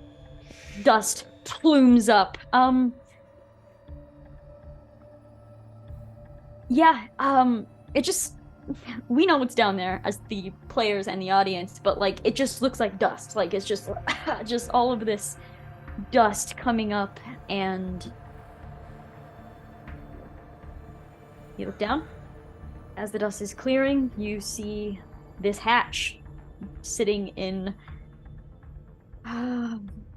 Dust plumes up. It just, we know what's down there as the players and the audience, but like it just looks like dust. Like it's just just all of this dust coming up, and you look down. As the dust is clearing, you see this hatch sitting in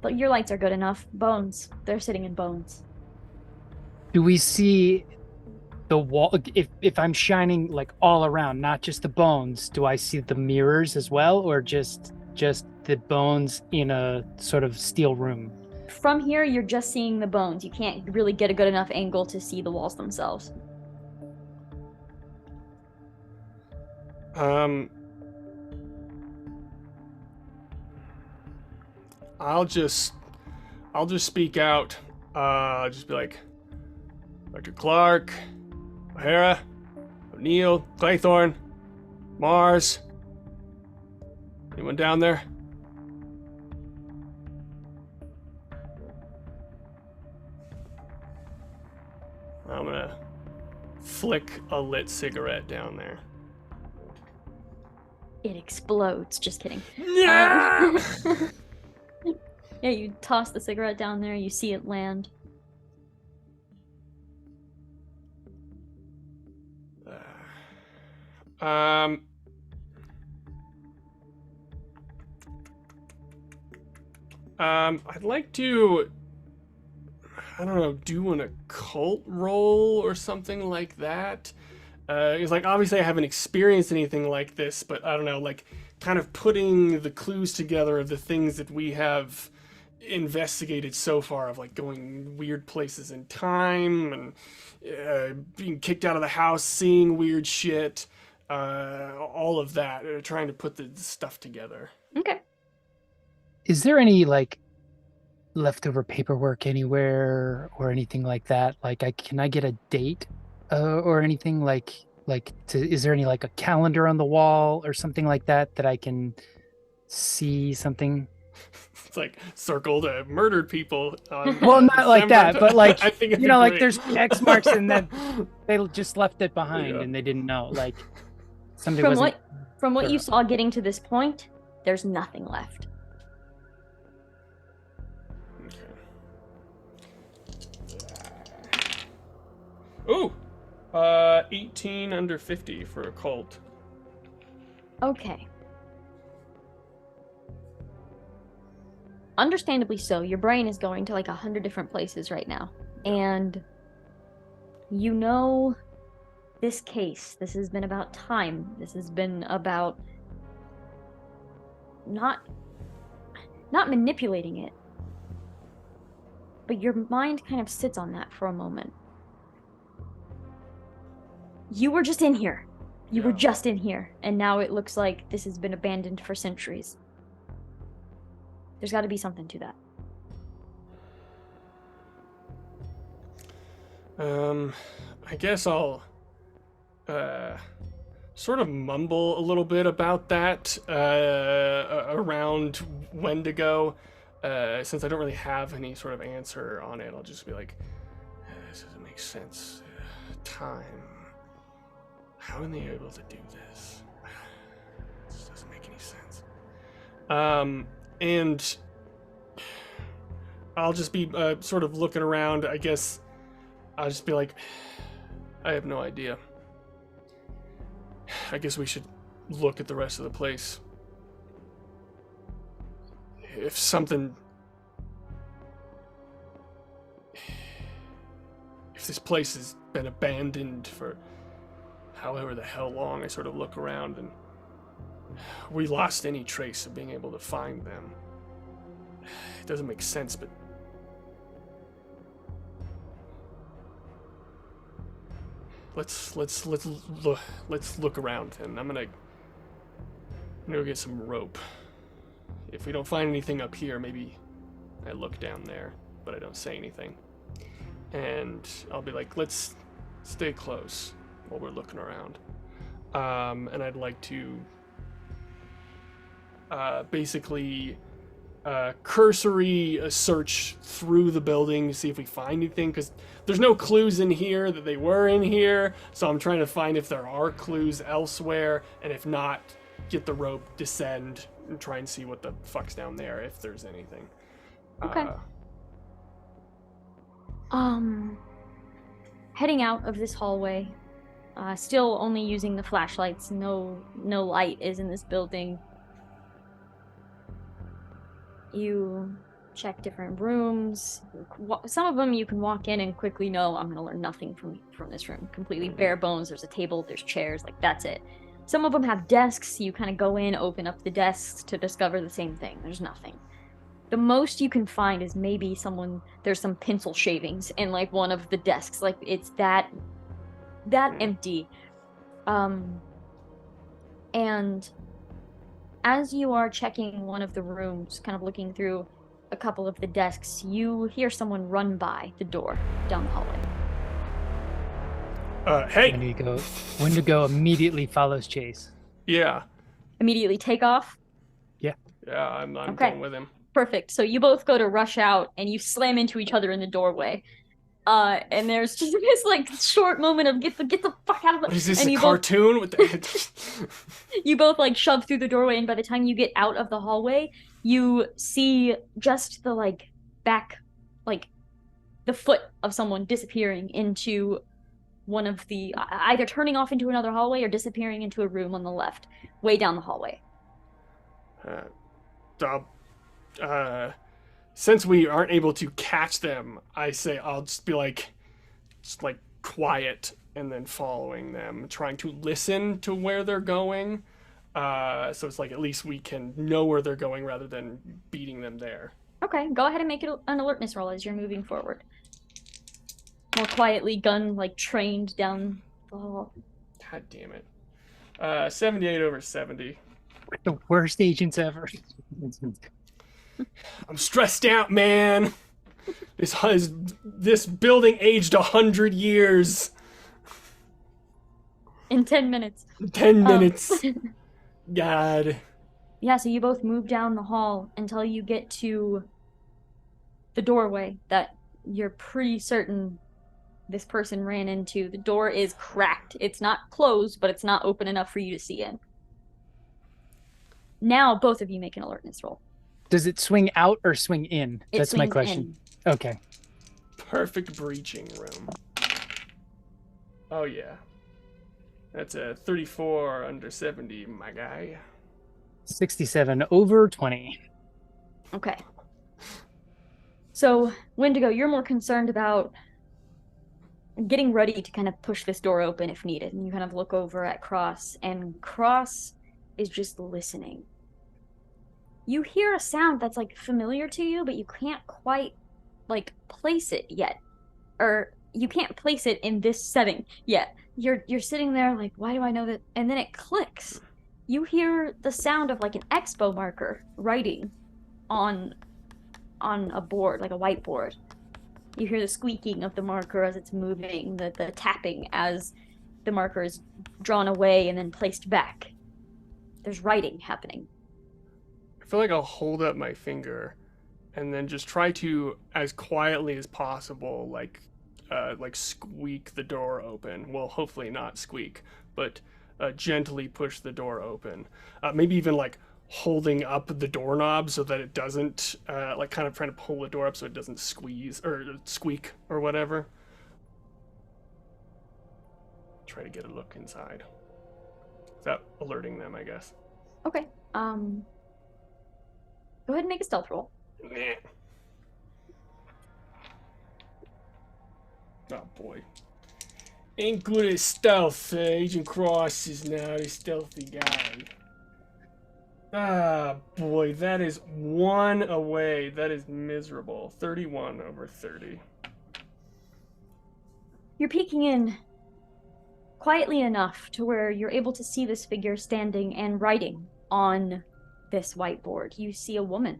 but your lights are good enough. Bones. They're sitting in bones. Do we see the wall? If I'm shining like all around, not just the bones, do I see the mirrors as well, or just the bones in a sort of steel room? From here, you're just seeing the bones. You can't really get a good enough angle to see the walls themselves. I'll just speak out. Just be like, Dr. Clark, O'Hara, O'Neill, Claythorne, Mars. Anyone down there? I'm gonna flick a lit cigarette down there. It explodes. Just kidding. No! Yeah, you toss the cigarette down there. You see it land. I'd like to, I don't know, do an occult roll or something like that. It's like, obviously I haven't experienced anything like this, but I don't know, like kind of putting the clues together of the things that we have investigated so far, of like going weird places in time and being kicked out of the house, seeing weird shit, all of that, trying to put the stuff together. Okay. Is there any like leftover paperwork anywhere or anything like that? Like, can I get a date or anything is there any like a calendar on the wall or something like that I can see something? It's like circled murdered people. On, well, not like that, but like, I think you know, like there's X marks and then they just left it behind Yeah. and they didn't know. Like somebody From what you thorough. saw getting to this point, there's nothing left. Ooh, 18 under 50 for occult. Okay. Understandably so. Your brain is going to like 100 different places right now. And you know this case. This has been about time. This has been about not manipulating it. But your mind kind of sits on that for a moment. You were just in here. You were Yeah. just in here, and now it looks like this has been abandoned for centuries. There's got to be something to that. I guess I'll sort of mumble a little bit about that around when to go. Since I don't really have any sort of answer on it, I'll just be like, this doesn't make sense. Time. How are they able to do this? This doesn't make any sense. And I'll just be sort of looking around. I guess I'll just be like, I have no idea. I guess we should look at the rest of the place. If this place has been abandoned for however the hell long, I sort of look around and we lost any trace of being able to find them. It doesn't make sense, but let's look around, and I'm gonna go get some rope. If we don't find anything up here, maybe I look down there, but I don't say anything. And I'll be like, let's stay close while we're looking around. And I'd like to basically cursory search through the building to see if we find anything, because there's no clues in here that they were in here, so I'm trying to find if there are clues elsewhere, and if not, get the rope, descend, and try and see what the fuck's down there, if there's anything. Okay. Heading out of this hallway, still only using the flashlights. No light is in this building. You check different rooms. Some of them you can walk in and quickly know, I'm gonna learn nothing from this room. Completely bare bones. There's a table, there's chairs, like that's it. Some of them have desks. You kind of go in, open up the desks to discover the same thing. There's nothing. The most you can find is maybe there's some pencil shavings in like one of the desks. Like it's that empty. And as you are checking one of the rooms, kind of looking through a couple of the desks, you hear someone run by the door down the hallway. Hey! Wendigo immediately follows chase. Yeah. Immediately take off? Yeah, I'm Okay. going with him. Perfect. So you both go to rush out, and you slam into each other in the doorway. And there's just this like short moment of get the fuck out of the. What is this, and a you cartoon? With both, you both like shove through the doorway, and by the time you get out of the hallway, you see just the like back, like the foot of someone disappearing into one of the either turning off into another hallway or disappearing into a room on the left, way down the hallway. Since we aren't able to catch them, I say I'll just be like quiet and then following them, trying to listen to where they're going. So it's like at least we can know where they're going rather than beating them there. Okay, go ahead and make it an alertness roll as you're moving forward. More quietly, gun like trained down the hall. God damn it. 78 over 70. We're the worst agents ever. I'm stressed out, man. This building aged 100 years. In 10 minutes. 10 minutes. God. Yeah, so you both move down the hall until you get to the doorway that you're pretty certain this person ran into. The door is cracked. It's not closed, but it's not open enough for you to see in. Now, both of you make an alertness roll. Does it swing out or swing in? That's my question. In. Okay. Perfect breaching room. Oh, yeah. That's a 34 under 70, my guy. 67 over 20. Okay. So, Wendigo, you're more concerned about getting ready to kind of push this door open if needed. And you kind of look over at Cross, and Cross is just listening. You hear a sound that's like familiar to you, but you can't quite like place it yet. Or you can't place it in this setting yet. you're sitting there like, why do I know that? And then it clicks. You hear the sound of like an expo marker writing on a board, like a whiteboard. You hear the squeaking of the marker as it's moving, the tapping as the marker is drawn away and then placed back. There's writing happening. I feel like I'll hold up my finger and then just try to, as quietly as possible, like squeak the door open. Well, hopefully not squeak, but gently push the door open. Maybe even like holding up the doorknob so that it doesn't, like kind of trying to pull the door up so it doesn't squeeze or squeak or whatever. Try to get a look inside without alerting them, I guess. Okay. Go ahead and make a stealth roll. Nah. Oh boy. Ain't good at stealth. Agent Cross is not a stealthy guy. Ah boy, that is 1 away. That is miserable. 31 over 30. You're peeking in quietly enough to where you're able to see this figure standing and writing on this whiteboard. You see a woman.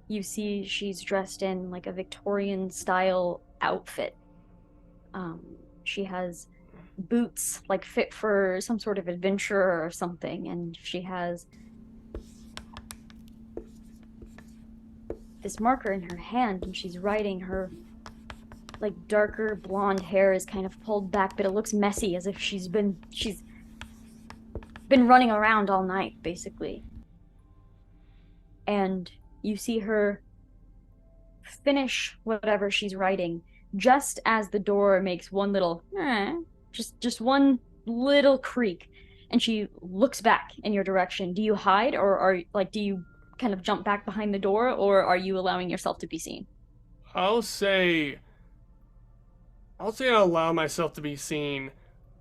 You see she's dressed in like a Victorian style outfit. She has boots like fit for some sort of adventurer or something, and she has this marker in her hand, and she's writing. Her like darker blonde hair is kind of pulled back, but it looks messy, as if she's been running around all night, basically. And you see her finish whatever she's writing just as the door makes one little just one little creak, and she looks back in your direction. Do you hide, or do you kind of jump back behind the door, or are you allowing yourself to be seen? I'll say I'll allow myself to be seen,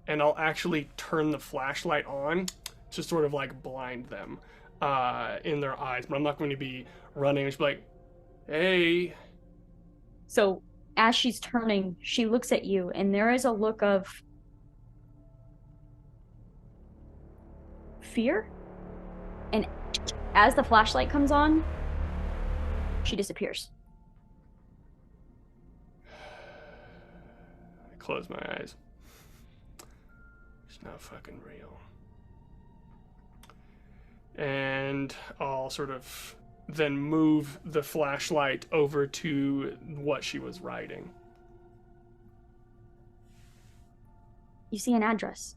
and I'll actually turn the flashlight on to sort of like blind them in their eyes. But I'm not going to be running and just be like, hey. So as she's turning, she looks at you, and there is a look of fear. And as the flashlight comes on, she disappears. I close my eyes. It's not fucking real. And I'll sort of then move the flashlight over to what she was writing. You see an address.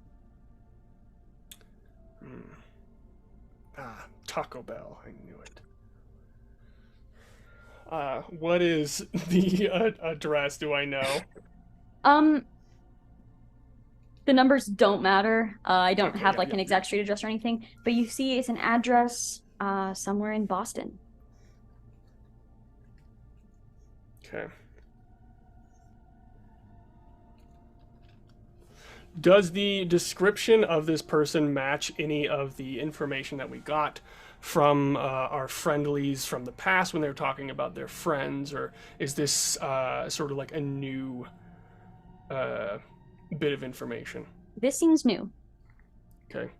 Taco Bell. I knew it. What is the address? Do I know? The numbers don't matter. I don't have an exact street address or anything, but you see it's an address somewhere in Boston. Okay. Does the description of this person match any of the information that we got from our friendlies from the past when they were talking about their friends, or is this sort of like a new bit of information? This seems new. Okay.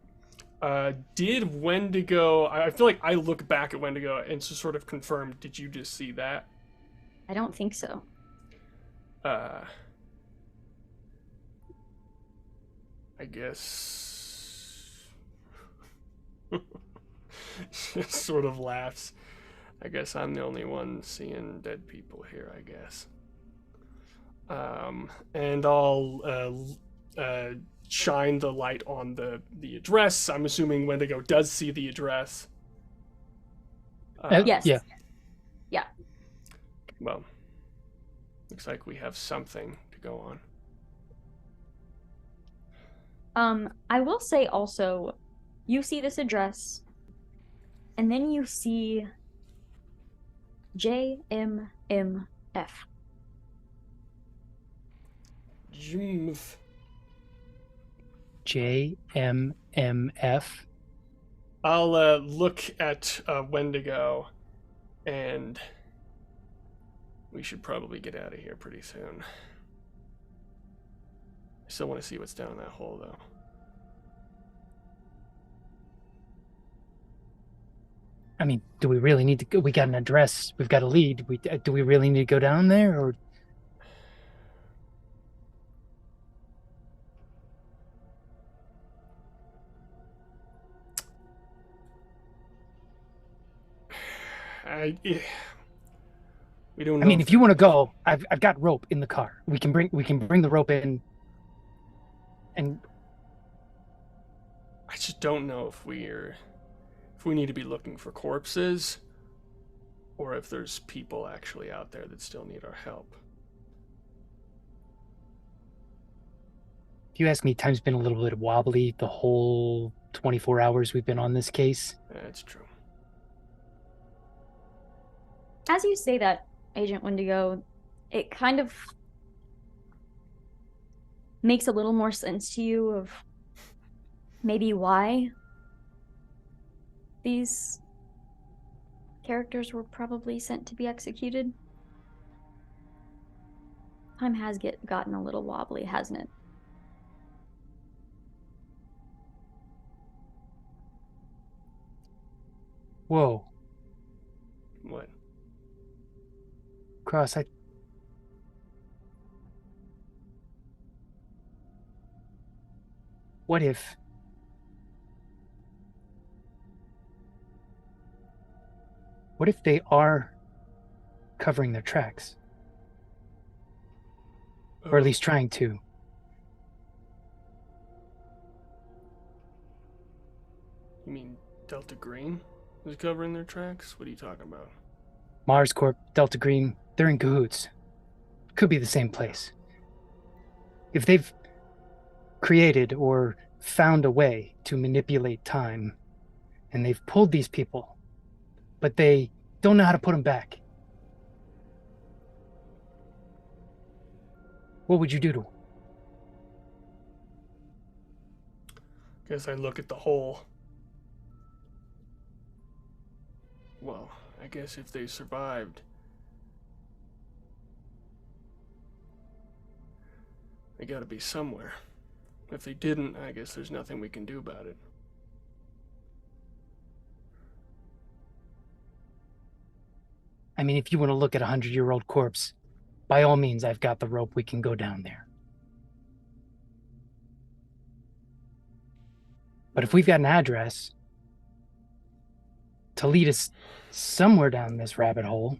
Did Wendigo... I feel like I look back at Wendigo and to sort of confirm, did you just see that? I don't think so. I guess... She sort of laughs. I guess I'm the only one seeing dead people here, I guess. And I'll shine the light on the address. I'm assuming Wendigo does see the address. Yes. Yeah. Yeah. Well, looks like we have something to go on. I will say also, you see this address, and then you see JMMF. JMMF. I'll look at Wendigo, and we should probably get out of here pretty soon. still want to see what's down in that hole, though. I mean, do we really need to go? We got an address. We've got a lead. Do we really need to go down there, or? We don't know. I mean, if you want to go, I've got rope in the car. We can bring the rope in. And I just don't know if we need to be looking for corpses, or if there's people actually out there that still need our help. if you ask me, time's been a little bit wobbly the whole 24 hours we've been on this case. That's true. As you say that, Agent Wendigo, it kind of makes a little more sense to you of maybe why these characters were probably sent to be executed. Time has gotten a little wobbly, hasn't it? Whoa. What? Cross, What if they are covering their tracks? Or at least trying to. You mean Delta Green is covering their tracks? What are you talking about? Mars Corp, Delta Green, they're in cahoots. Could be the same place. If they've created or found a way to manipulate time, and they've pulled these people, but they don't know how to put them back, what would you do to them? Guess I look at the hole. Well, I guess if they survived, they gotta be somewhere. If they didn't, I guess there's nothing we can do about it. I mean, if you want to look at a 100-year-old corpse, by all means, I've got the rope. We can go down there. But if we've got an address to lead us somewhere down this rabbit hole.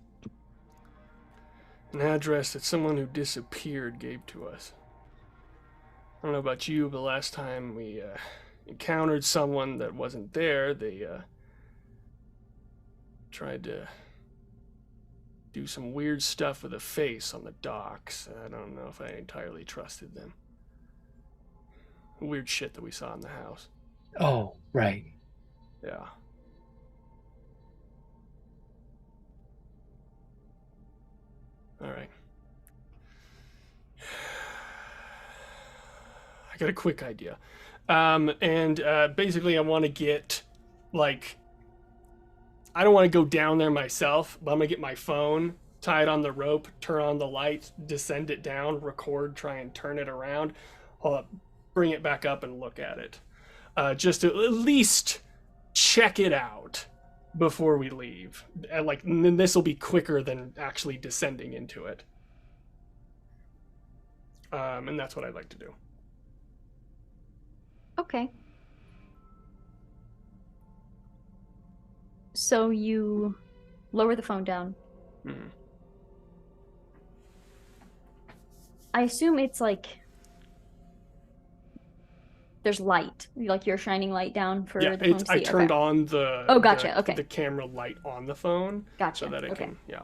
An address that someone who disappeared gave to us. I don't know about you, but last time we encountered someone that wasn't there, they tried to do some weird stuff with a face on the docks. I don't know if I entirely trusted them. Weird shit that we saw in the house. Oh, right. Yeah. All right. I got a quick idea. Basically I want to get, like, I don't want to go down there myself, but I'm going to get my phone, tie it on the rope, turn on the light, descend it down, record, try and turn it around, hold up, bring it back up and look at it. Just to at least check it out before we leave. And then this will be quicker than actually descending into it. And that's what I'd like to do. Okay. So you lower the phone down. Mm-hmm. I assume it's like there's light, like you're shining light down for the phone to see. I turned on the gotcha. Okay. The camera light on the phone. Gotcha. So that it can, yeah.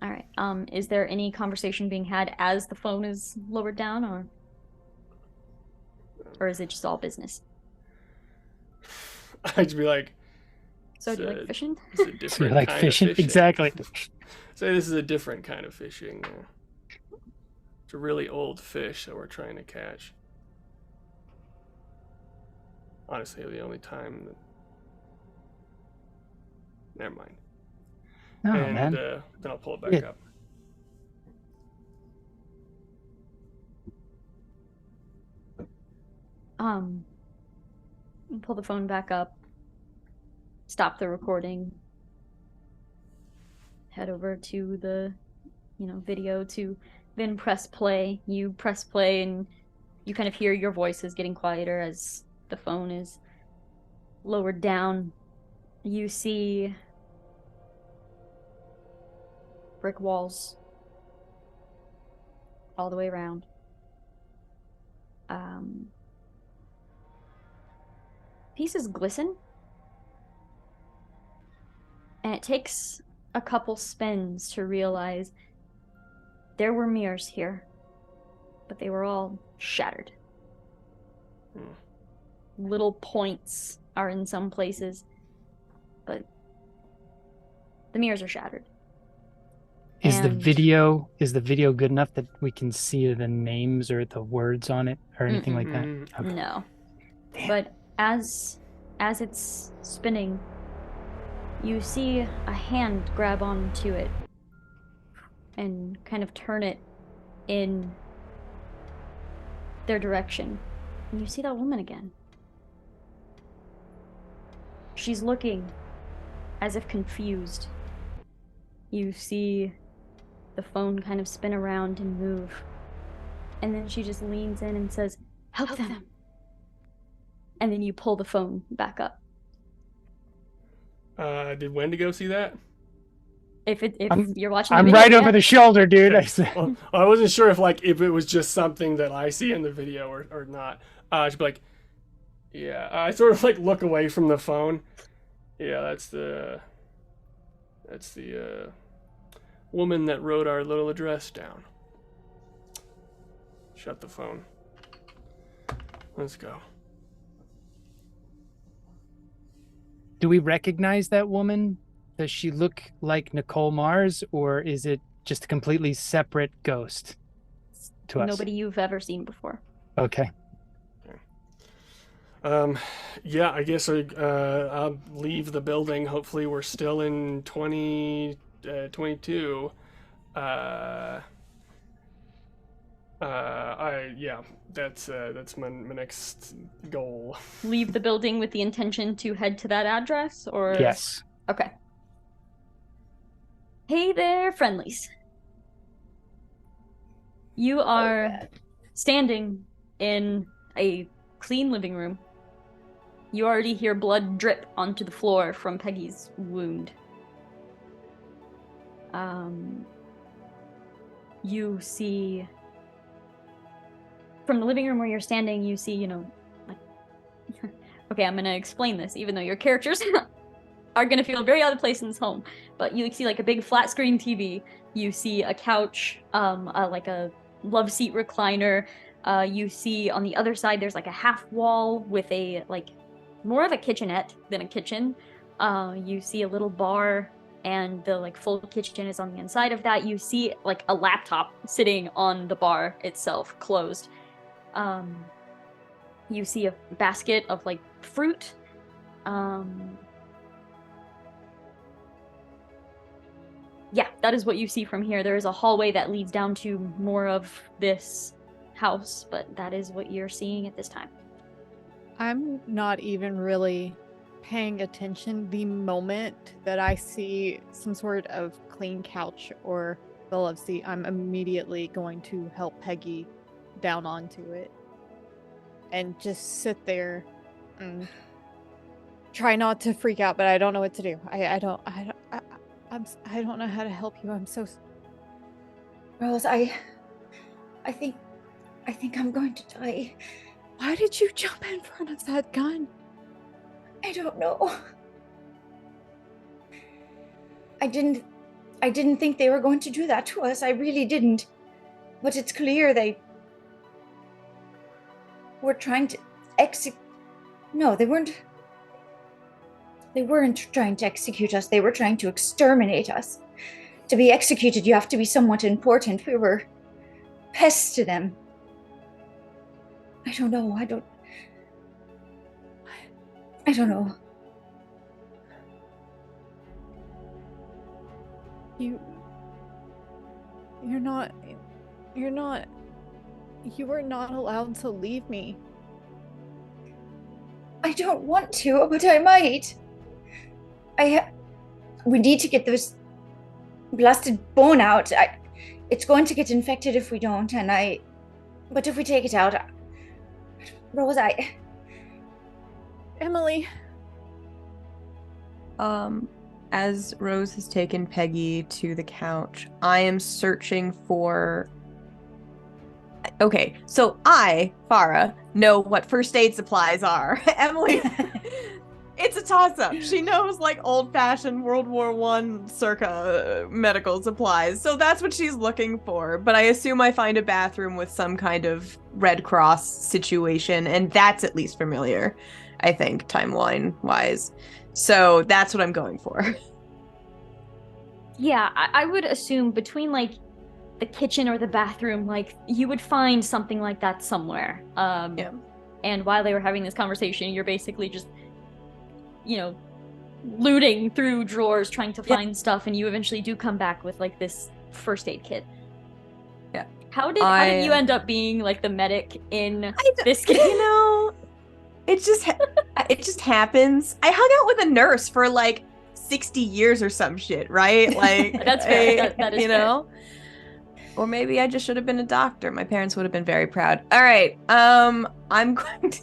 All right. Is there any conversation being had as the phone is lowered down, or is it just all business? I'd just be like, so do you like fishing? It's a different So you like kind fishing? of fishing. Exactly. So this is a different kind of fishing. It's a really old fish that we're trying to catch. Honestly, the only time that... Never mind. Oh, and man. Then I'll pull it back up. Pull the phone back up, stop the recording, head over to the, video to then press play. You press play and you kind of hear your voices getting quieter as the phone is lowered down. You see brick walls all the way around. Pieces glisten, and it takes a couple spins to realize there were mirrors here, but they were all shattered. Little points are in some places, but the mirrors are shattered. Is the video good enough that we can see the names or the words on it or anything like that? Okay. No. Damn. But as it's spinning, you see a hand grab onto it and kind of turn it in their direction. And you see that woman again. She's looking as if confused. You see the phone kind of spin around and move. And then she just leans in and says, "Help them." And then you pull the phone back up. Did Wendigo see that? If you're watching the I'm video, right over the shoulder, dude. Okay. Well, I wasn't sure if it was just something that I see in the video or not. She'd be like, yeah. I sort of like look away from the phone. Yeah, that's the woman that wrote our little address down. Shut the phone. Let's go. Do we recognize that woman? Does she look like Nicole Mars, or is it just a completely separate ghost to us? Nobody you've ever seen before. Okay. Yeah, I guess I'll leave the building. Hopefully we're still in 2022. That's my next goal. Leave the building with the intention to head to that address, or? Yes. Okay. Hey there, Friendlies. You are standing in a clean living room. You already hear blood drip onto the floor from Peggy's wound. You see... From the living room where you're standing, you see, okay, I'm gonna explain this, even though your characters are gonna feel very out of place in this home. But you see, like, a big flat screen TV. You see a couch, like a love seat recliner. You see on the other side, there's like a half wall with a, like, more of a kitchenette than a kitchen. You see a little bar, and the, like, full kitchen is on the inside of that. You see, like, a laptop sitting on the bar itself, closed. You see a basket of, like, fruit. Yeah, that is what you see from here. There is a hallway that leads down to more of this house, but that is what you're seeing at this time. I'm not even really paying attention the moment that I see some sort of clean couch or the love seat. I'm immediately going to help Peggy down onto it and just sit there and try not to freak out, but I don't know what to do. I don't know how to help you. I'm so... Rose, I think I'm going to die. Why did you jump in front of that gun? I don't know. I didn't think they were going to do that to us. I really didn't. But it's clear they were trying to No, they weren't. They weren't trying to execute us. They were trying to exterminate us. To be executed, you have to be somewhat important. We were pests to them. I don't know. I don't know. You were not allowed to leave me. I don't want to, but I might. We need to get this blasted bone out. It's going to get infected if we don't, but if we take it out, Rose, Emily. As Rose has taken Peggy to the couch, I am searching for... Okay, so I, Farah, know what first aid supplies are. Emily, it's a toss-up. She knows, like, old-fashioned World War I circa medical supplies, so that's what she's looking for. But I assume I find a bathroom with some kind of Red Cross situation, and that's at least familiar, I think, timeline-wise. So that's what I'm going for. Yeah, I would assume between, like, the kitchen or the bathroom, like, you would find something like that somewhere. Yeah. And while they were having this conversation, you're basically just, looting through drawers, trying to find stuff, and you eventually do come back with, like, this first aid kit. Yeah. How did you end up being, like, the medic in this game? It just happens. I hung out with a nurse for, like, 60 years or some shit, right? Like, that's fair. That is fair. Or maybe I just should have been a doctor. My parents would have been very proud. All right. I'm going to...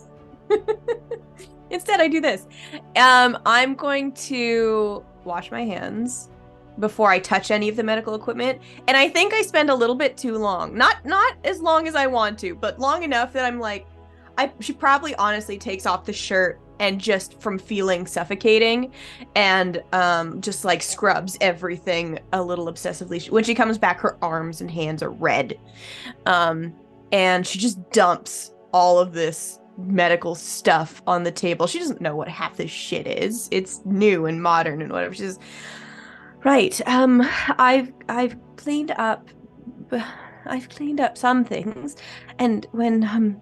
Instead, I do this. I'm going to wash my hands before I touch any of the medical equipment. And I think I spend a little bit too long. Not as long as I want to, but long enough that I'm like, she probably honestly takes off the shirt and just from feeling suffocating and just like scrubs everything a little obsessively. When she comes back, her arms and hands are red. And she just dumps all of this medical stuff on the table. She doesn't know what half this shit is. It's new and modern and whatever. She's right. I've cleaned up some things, and when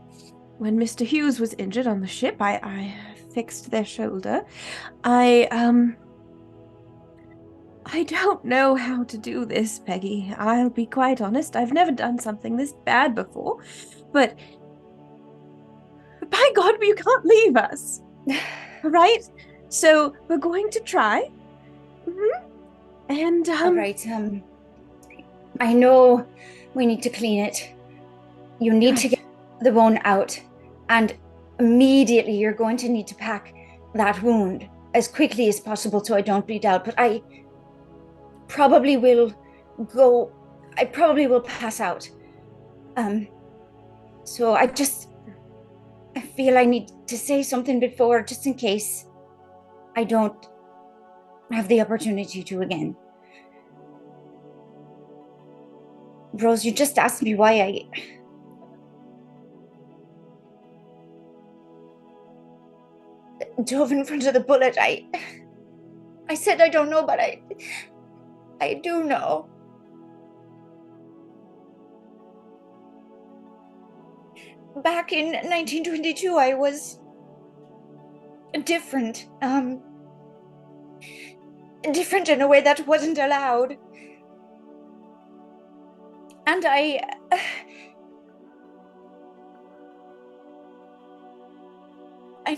Mr. Hughes was injured on the ship, I fixed their shoulder. I don't know how to do this, Peggy. I'll be quite honest. I've never done something this bad before, but by God, you can't leave us. Right? So we're going to try. Mm-hmm. And all right. I know we need to clean it. You need to get the bone out, and immediately you're going to need to pack that wound as quickly as possible so I don't bleed out. But I probably will pass out. So I feel I need to say something before, just in case I don't have the opportunity to again. Rose, you just asked me why I dove in front of the bullet. I said I don't know, but I do know. Back in 1922, I was different. Different in a way that wasn't allowed. And I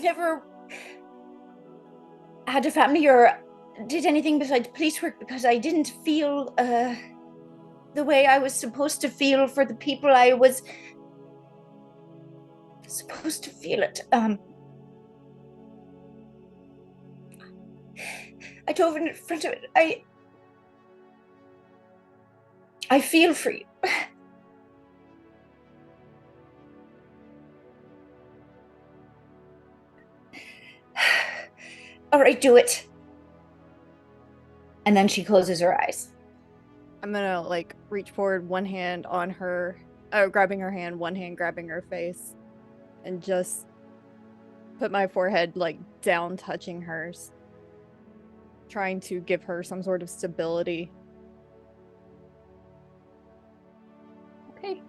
never had a family or did anything besides police work because I didn't feel the way I was supposed to feel for the people I was supposed to feel it. I dove in front of it. I feel for you. All right, do it. And then she closes her eyes. I'm gonna like reach forward, one hand on her, grabbing her hand, one hand grabbing her face, and just put my forehead like down, touching hers, trying to give her some sort of stability. Okay.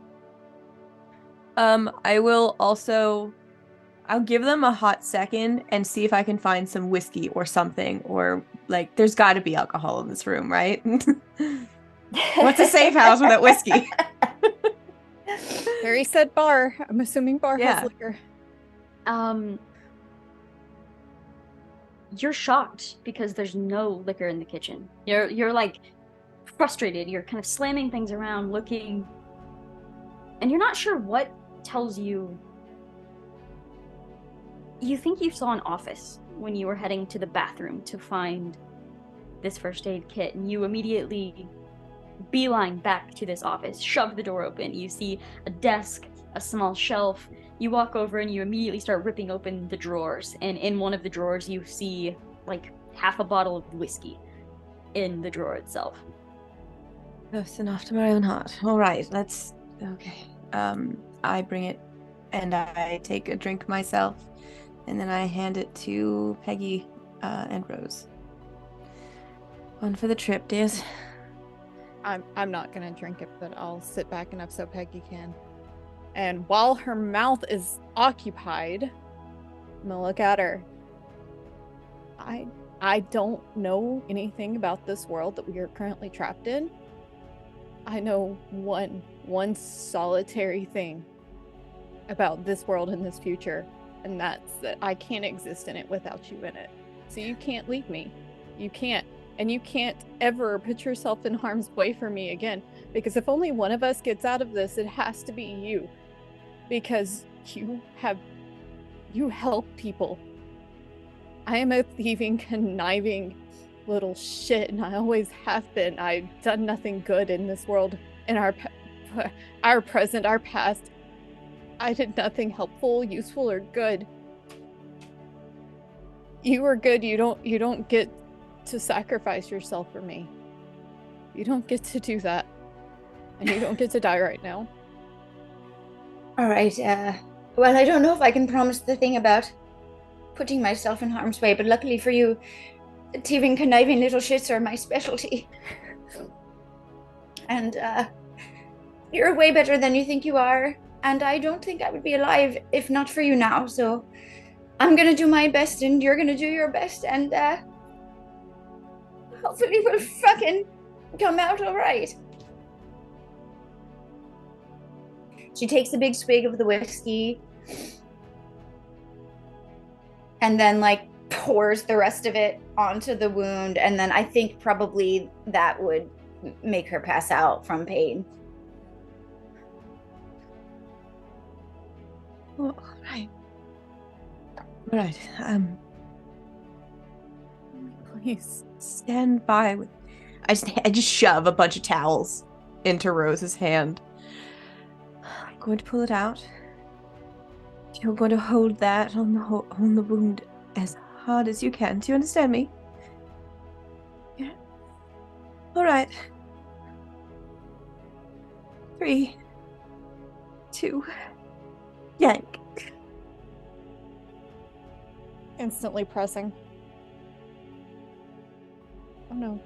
I'll give them a hot second and see if I can find some whiskey or something, or like, there's got to be alcohol in this room, right? What's a safe house without whiskey? Harry said bar. I'm assuming bar has liquor. you're shocked because there's no liquor in the kitchen. You're like frustrated. You're kind of slamming things around, looking, and you're not sure what tells you. You think you saw an office when you were heading to the bathroom to find this first aid kit, and you immediately beeline back to this office, shove the door open. You see a desk, a small shelf. You walk over and you immediately start ripping open the drawers, and in one of the drawers you see like half a bottle of whiskey in the drawer itself. Close enough to my own heart. All right, okay. I bring it and I take a drink myself, and then I hand it to Peggy and Rose. One for the trip, dears. I'm not gonna drink it, but I'll sit back enough so Peggy can. And while her mouth is occupied, I'm gonna look at her. I don't know anything about this world that we are currently trapped in. I know one solitary thing about this world and this future, and that's that I can't exist in it without you in it. So you can't leave me. You can't. And you can't ever put yourself in harm's way for me again. Because if only one of us gets out of this, it has to be you. Because you help people. I am a thieving, conniving little shit, and I always have been. I've done nothing good in this world, in our present, our past. I did nothing helpful, useful, or good. You are good. You don't get to sacrifice yourself for me. You don't get to do that. And you don't get to die right now. All right, well, I don't know if I can promise the thing about putting myself in harm's way, but luckily for you, thieving, conniving little shits are my specialty. And, you're way better than you think you are, and I don't think I would be alive if not for you now, so I'm gonna do my best, and you're gonna do your best, and, hopefully we'll fucking come out all right. She takes a big swig of the whiskey and then like pours the rest of it onto the wound, and then I think probably that would make her pass out from pain. All right. All right. Please stand by with. I just shove a bunch of towels into Rose's hand. I'm going to pull it out. You're going to hold that on the wound as hard as you can. Do you understand me? Yeah. All right. 3, 2, yank. instantly pressing. Oh no.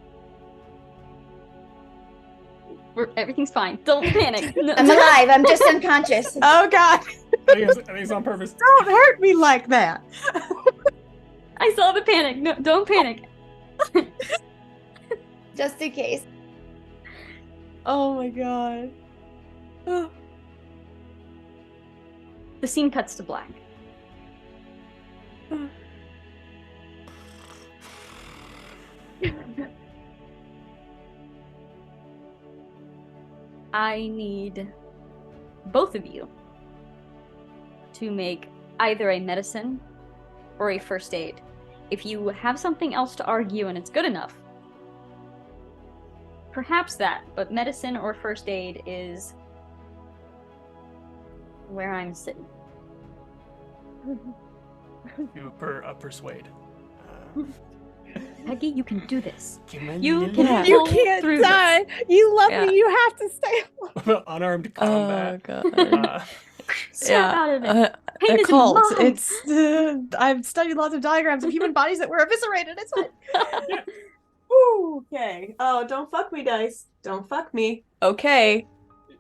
Everything's fine. Don't panic. No. I'm alive. I'm just unconscious. Oh God! I think it's on purpose. Don't hurt me like that. I saw the panic. No, don't panic. Just in case. Oh my God. The scene cuts to black. I need both of you to make either a medicine or a first aid. If you have something else to argue and it's good enough, perhaps that, but medicine or first aid is where I'm sitting. Do a persuade. Peggy, you can do this. You can You pull can't through die. this. You love Yeah. me. You have to stay alive. Unarmed combat. Oh God. Snap out of it. Pain A is cult. mom. It's I've studied lots of diagrams of human bodies that were eviscerated. It's fine. Ooh, okay. Oh, don't fuck me, dice. Don't fuck me. Okay.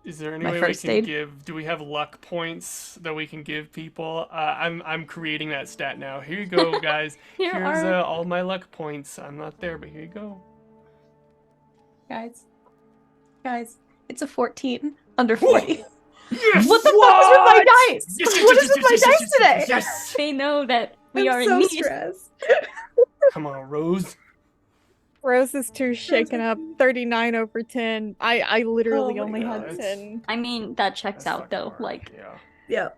Is there any My way we first can aid? give? Do we have luck points that we can give people? I'm creating that stat now. Here you go, guys. Here Here's are- all my luck points. I'm not there, but here you go. Guys, it's a 14 under 40. Yes! What the fuck is with my dice? Yes, yes, What yes, is with yes, my yes, dice yes, today? yes, yes. They know that we I'm are so in need. stressed. Come on, Rose. Rose is too shaken up. 39 over 10. I literally Oh my only God. had 10. I mean, that checks That's out though. fucking hard, Like, yeah. Yeah.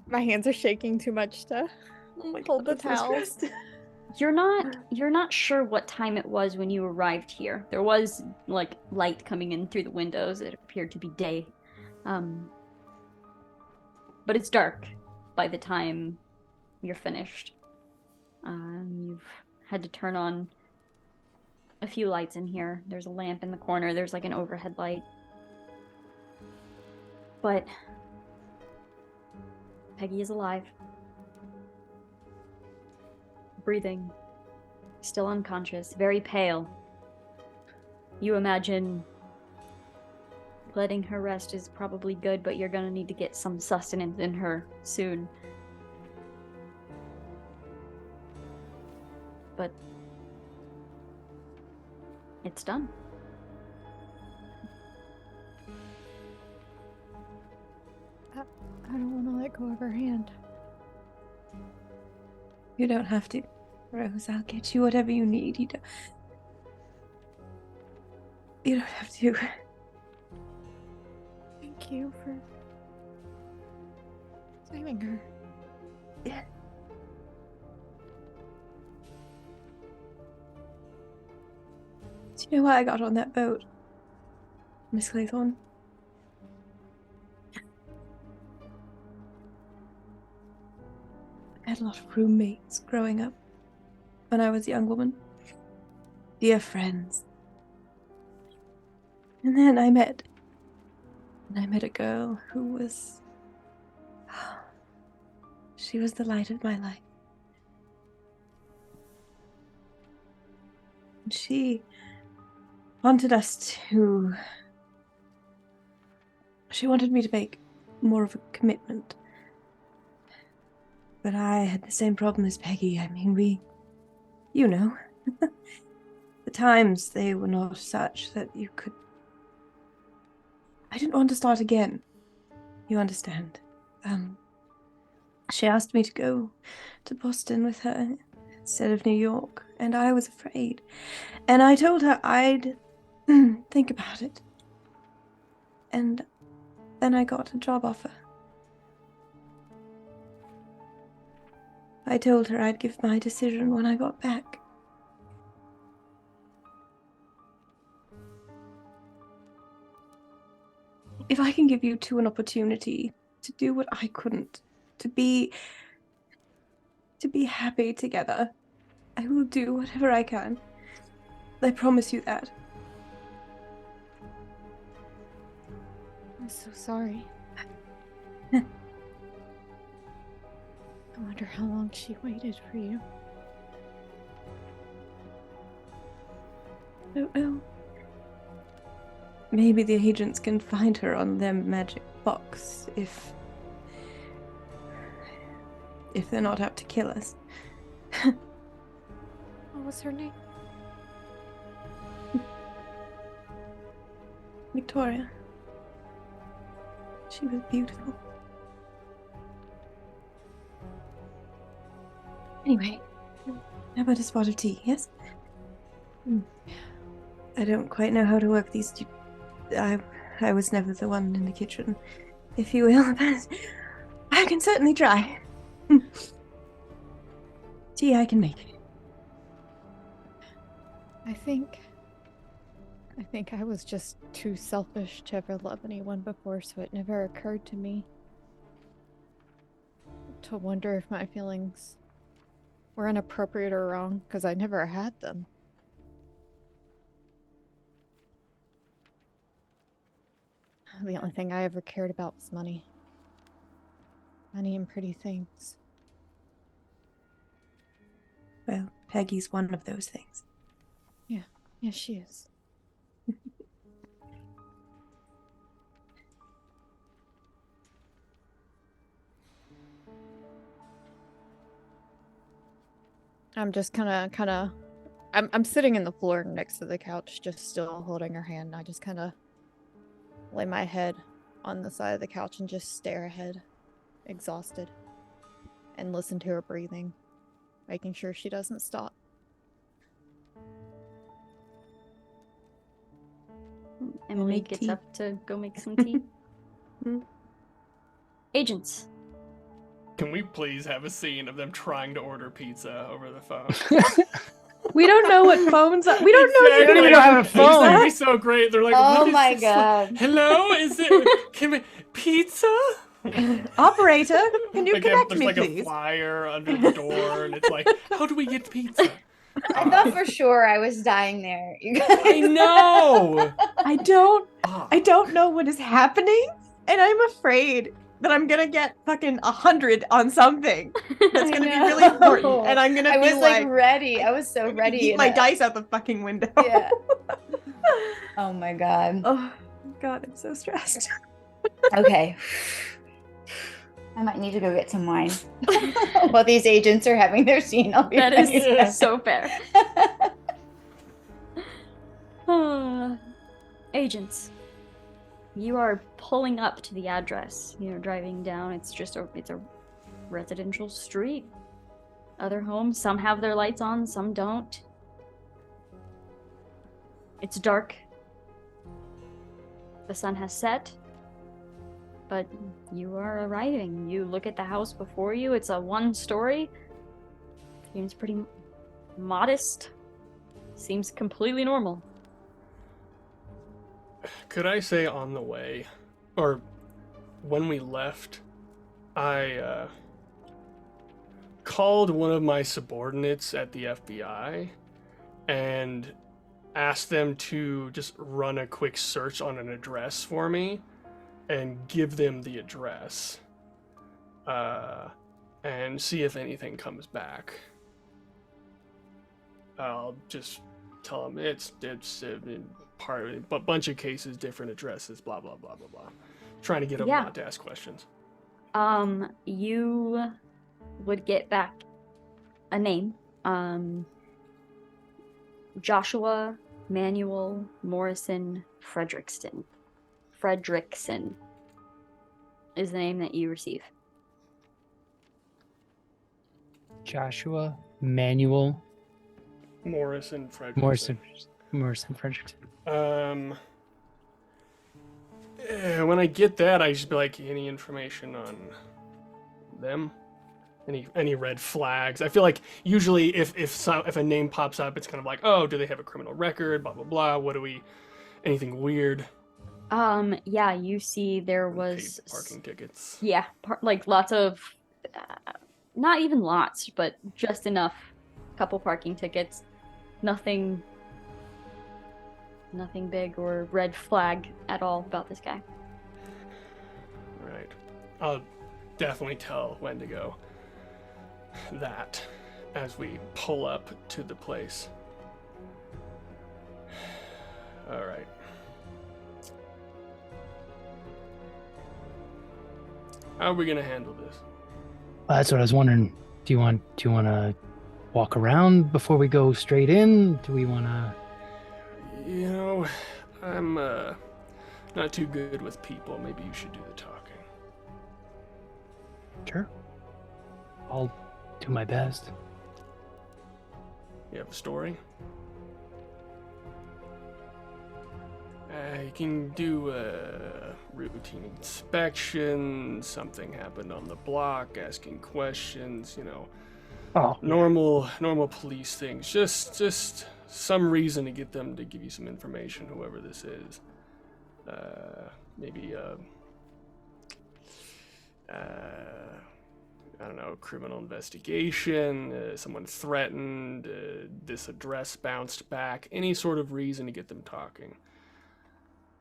My hands are shaking too much to Oh my hold God, the I'm so towel. stressed. you're not sure what time it was when you arrived here. There was like light coming in through the windows. It appeared to be day. But it's dark by the time you're finished. You've had to turn on a few lights in here. There's a lamp in the corner. There's like an overhead light. But Peggy is alive. Breathing. Still unconscious. Very pale. You imagine letting her rest is probably good, but you're gonna need to get some sustenance in her soon. But it's done. I don't want to let go of her hand. You don't have to, Rose. I'll get you whatever you need. You don't have to. Thank you for saving her. Yeah. Do you know why I got on that boat, Miss Claythorne? I had a lot of roommates growing up when I was a young woman. Dear friends. And then I met a girl who was... She was the light of my life. And she wanted me to make more of a commitment. But I had the same problem as Peggy. I mean, the times, they were not such that you could... I didn't want to start again. You understand. She asked me to go to Boston with her instead of New York, and I was afraid. And I told her I'd think about it. And then I got a job offer. I told her I'd give my decision when I got back. If I can give you two an opportunity to do what I couldn't, to be happy together, I will do whatever I can. I promise you that. I'm so sorry. Huh. I wonder how long she waited for you. I don't know. Maybe the agents can find her on their magic box if they're not out to kill us. What was her name? Victoria. She was beautiful. Anyway, how about a spot of tea, yes? I don't quite know how to work these two. I was never the one in the kitchen, if you will, but I can certainly try. Tea I can make. I think I was just too selfish to ever love anyone before, so it never occurred to me to wonder if my feelings were inappropriate or wrong, because I never had them. The only thing I ever cared about was money. Money and pretty things. Well, Peggy's one of those things. Yeah, she is. I'm just I'm sitting in the floor next to the couch, just still holding her hand. I just kind of lay my head on the side of the couch and just stare ahead, exhausted, and listen to her breathing, making sure she doesn't stop. Emily make gets tea. up to go make some tea. Agents. Can we please have a scene of them trying to order pizza over the phone? We don't know what phones are. We don't know Exactly. You don't even have a phone. It'd be so great. They're like, Oh what is my this? God. Hello? Is it can we pizza? Operator, can you Like, connect there's me, like please? a flyer under the door, and it's like, how do we get pizza? I thought for sure I was dying there. You guys. I know. I don't Ah. know what is happening, and I'm afraid that I'm gonna get fucking 100 on something that's gonna be really important, and I'm gonna I be was like ready. I was so I'm gonna ready. Eat and my I- dice out the fucking window. Yeah. Oh my God. Oh God, I'm so stressed. Okay. I might need to go get some wine. While these agents are having their scene, I'll be That right is back. so fair. Agents. You are pulling up to the address. You're driving down. It's a residential street. Other homes, some have their lights on, some don't. It's dark. The sun has set. But you are arriving. You look at the house before you. It's a 1-story. Seems pretty modest. Seems completely normal. Could I say on the way, or when we left, I called one of my subordinates at the FBI and asked them to just run a quick search on an address for me and give them the address and see if anything comes back. I'll just tell them it's part of a bunch of cases, different addresses, blah blah blah blah blah. Trying to get them not to ask questions. You would get back a name. Joshua Manuel Morrison Fredrickson. Fredrickson is the name that you receive. Joshua Manuel Morrison Fredrickson. Morrison Fredrickson. When I get that, I just be like, any information on them? Any red flags? I feel like usually if a name pops up, it's kind of like, oh, do they have a criminal record? Blah blah blah. What do we? Anything weird? Yeah, you see there was Paid parking tickets. Yeah, like lots of, not even lots, but just enough. Couple parking tickets. Nothing big or red flag at all about this guy. Right. I'll definitely tell Wendigo that as we pull up to the place. All right. How are we gonna handle this? Well, that's what I was wondering. Do you want to walk around before we go straight in? Do we want to? You know, I'm not too good with people. Maybe you should do the talking. Sure. I'll do my best. You have a story? You can do a routine inspection, something happened on the block, asking questions, you know, Oh, normal police things. Just some reason to get them to give you some information, whoever this is. Maybe I don't know, criminal investigation, someone threatened, this address bounced back, any sort of reason to get them talking.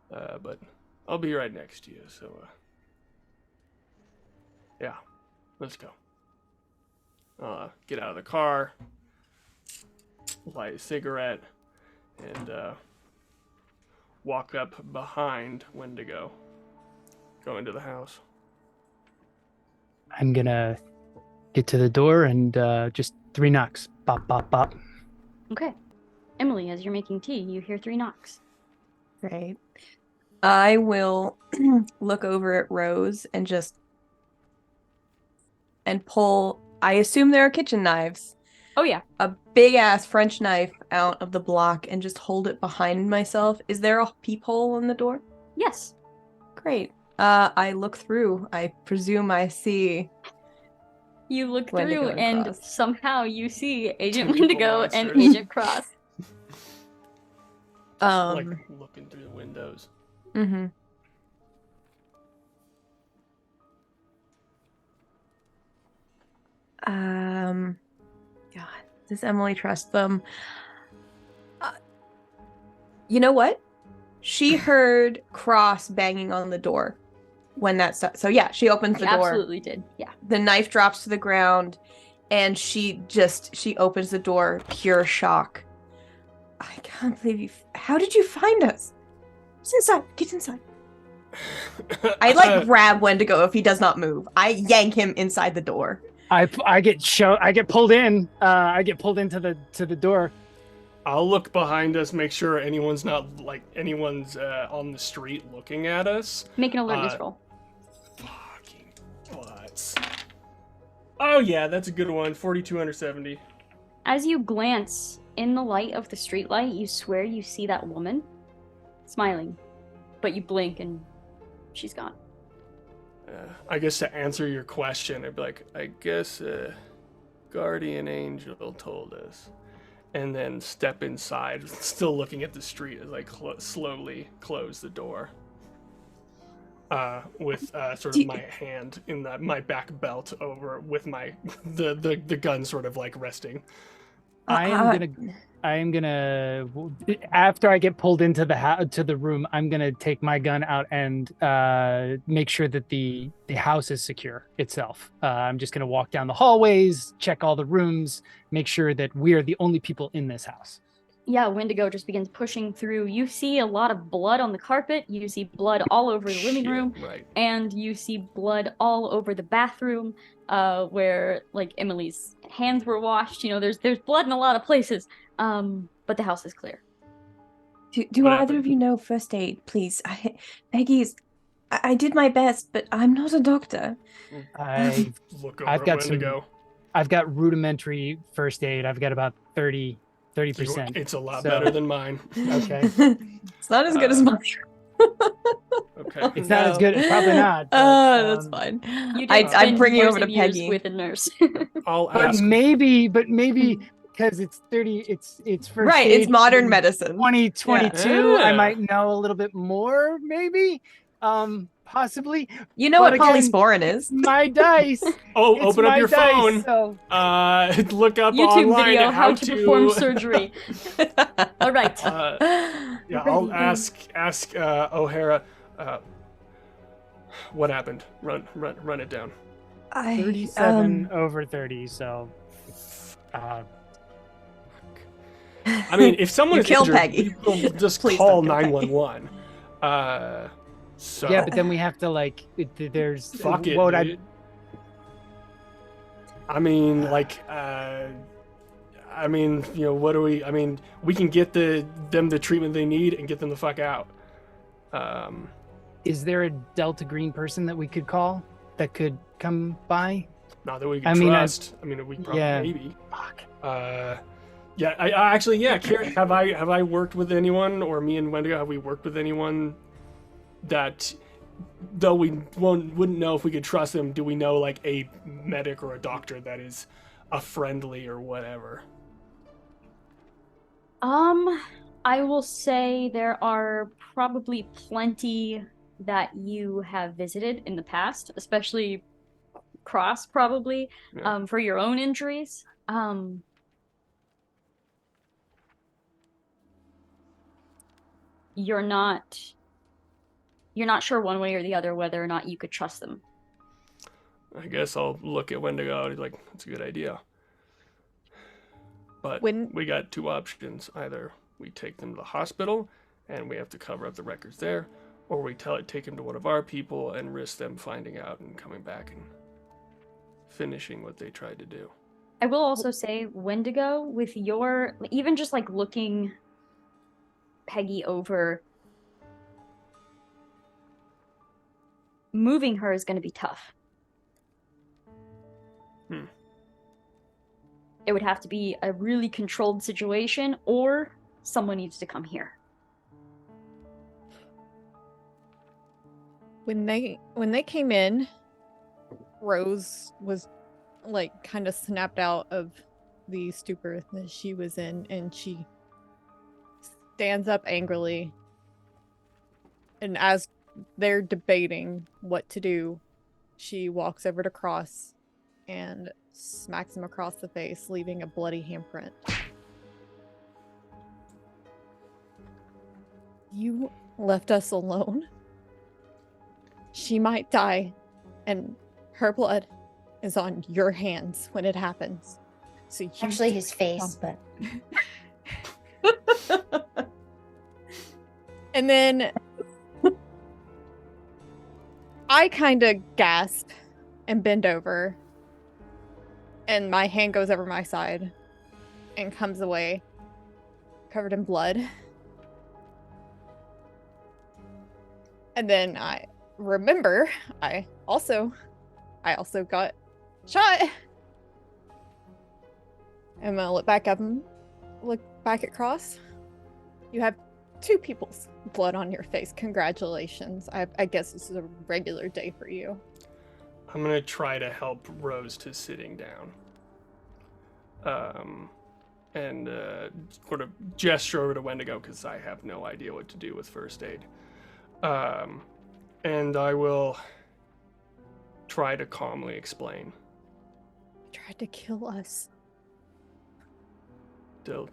But I'll be right next to you, so yeah, let's go. Get out of the car, light a cigarette, and walk up behind Wendigo. Go into the house. I'm gonna get to the door and just 3 knocks. Bop, bop, bop. Okay. Emily, as you're making tea, you hear 3 knocks. Great. I will look over at Rose and pull. I assume there are kitchen knives. Oh yeah. a big ass French knife out of the block and just hold it behind myself. Is there a peephole in the door? Yes. Great. I look through. I presume I see. You look Wendigo through, and and Cross. somehow you see Agent Tentacle Wendigo and monsters. Agent Cross. Like looking through the windows. Mm-hmm. God, does Emily trust them? You know what? She heard Cross banging on the door when that stuff. So yeah, she opens the I door. absolutely did. Yeah. The knife drops to the ground, and she opens the door, pure shock. I can't believe you. How did you find us? Get inside. Get inside. I grab Wendigo if he does not move. I yank him inside the door. I get pulled in. I get pulled into the door. I'll look behind us, make sure anyone's on the street looking at us. Make an alertness roll. Fucking butts. Oh yeah, that's a good one. 42 under 70. As you glance in the light of the streetlight, you swear you see that woman smiling, but you blink and she's gone. I guess to answer your question, I'd be like, I guess guardian angel told us. And then step inside, still looking at the street as I slowly close the door. With sort of my hand in my back belt over with the gun sort of like resting. I am gonna after I get pulled into the room, I'm gonna take my gun out and make sure that the house is secure itself. I'm just gonna walk down the hallways, check all the rooms, make sure that we are the only people in this house. Yeah, Wendigo just begins pushing through. You see a lot of blood on the carpet. You see blood all over the living room. Right. And you see blood all over the bathroom, where like Emily's hands were washed. You know, there's blood in a lot of places. But the house is clear. Do either of you know first aid, please? I did my best, but I'm not a doctor. I've got Wendigo. I've got rudimentary first aid. I've got about 30%. It's a lot better than mine. Okay. It's not as good as mine. Okay. It's not as good. Probably not. But, that's fine. I'd bring you over to Peggy with a nurse. I'll but ask. maybe because it's 30. It's first right. aid It's modern in medicine. 2022. Yeah. I might know a little bit more. Maybe. Possibly. You know But what again, polysporin is? My dice. Oh, It's open up my your dice, phone. So. Look up YouTube online video how to perform surgery. All right. Yeah, I'll ask O'Hara. What happened? Run it down. 37 over 30. So. I mean, if someone is killed injured, Peggy. we'll just Please call don't kill Peggy. 911. So Yeah, but then we have to there's fuck it. what would Dude. I mean, you know, what do we? I mean, we can get them the treatment they need and get them the fuck out. Is there a Delta Green person that we could call that could come by? Not that we can trust. I mean, we probably maybe. Fuck. Yeah, I actually, yeah. Karen, have I worked with anyone, or me and Wendigo, have we worked with anyone that, though we wouldn't know if we could trust them, do we know like a medic or a doctor that is a friendly or whatever? I will say there are probably plenty that you have visited in the past, especially Cross, probably, for your own injuries. You're not sure one way or the other whether or not you could trust them. I guess I'll look at Wendigo and he's like, that's a good idea. But we got two options. Either we take them to the hospital and we have to cover up the records there, or we take them to one of our people and risk them finding out and coming back and finishing what they tried to do. I will also say, Wendigo, with your, even just like looking Peggy over, moving her is going to be tough. It would have to be a really controlled situation, or someone needs to come here. When they came in, Rose was like kind of snapped out of the stupor that she was in, and she stands up angrily. And as they're debating what to do, she walks over to Cross and smacks him across the face, leaving a bloody handprint. You left us alone. She might die, and her blood is on your hands when it happens. So you Actually, his face, but... And then I kind of gasp and bend over, and my hand goes over my side and comes away covered in blood. And then I remember I also got shot. I'm gonna look back at Cross. You have 2 people's blood on your face. Congratulations. I guess this is a regular day for you. I'm gonna try to help Rose to sitting down. And sort of gesture over to Wendigo because I have no idea what to do with first aid. And I will try to calmly explain. They tried to kill us. Still,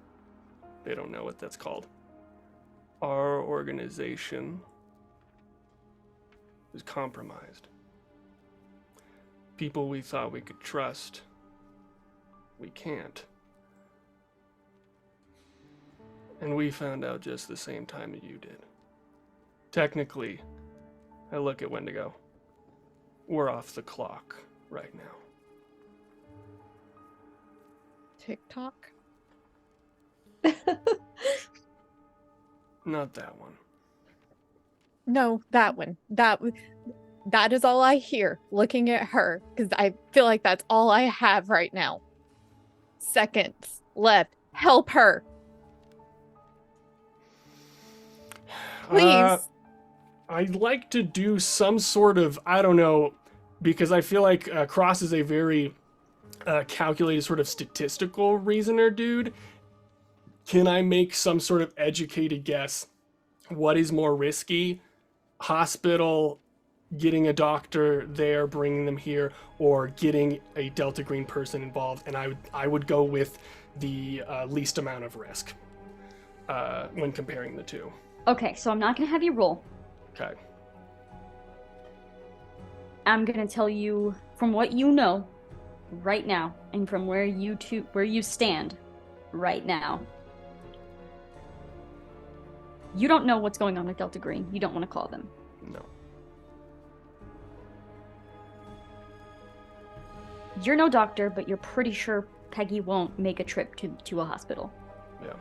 they don't know what that's called. Our organization is compromised. People we thought we could trust, we can't. And we found out just the same time that you did. Technically, I look at Wendigo. We're off the clock right now. TikTok? Not that one. No, that one. That is all I hear looking at her, because I feel like that's all I have right now. Seconds left. Help her. Please. I'd like to do some sort of, I don't know, because I feel like Cross is a very calculated sort of statistical reasoner dude. Can I make some sort of educated guess? What is more risky? Hospital, getting a doctor there, bringing them here, or getting a Delta Green person involved? And I would go with the least amount of risk when comparing the two. Okay, so I'm not going to have you roll. Okay. I'm going to tell you from what you know right now, and from where you stand right now. You don't know what's going on with Delta Green. You don't want to call them. No. You're no doctor, but you're pretty sure Peggy won't make a trip to a hospital. Yeah.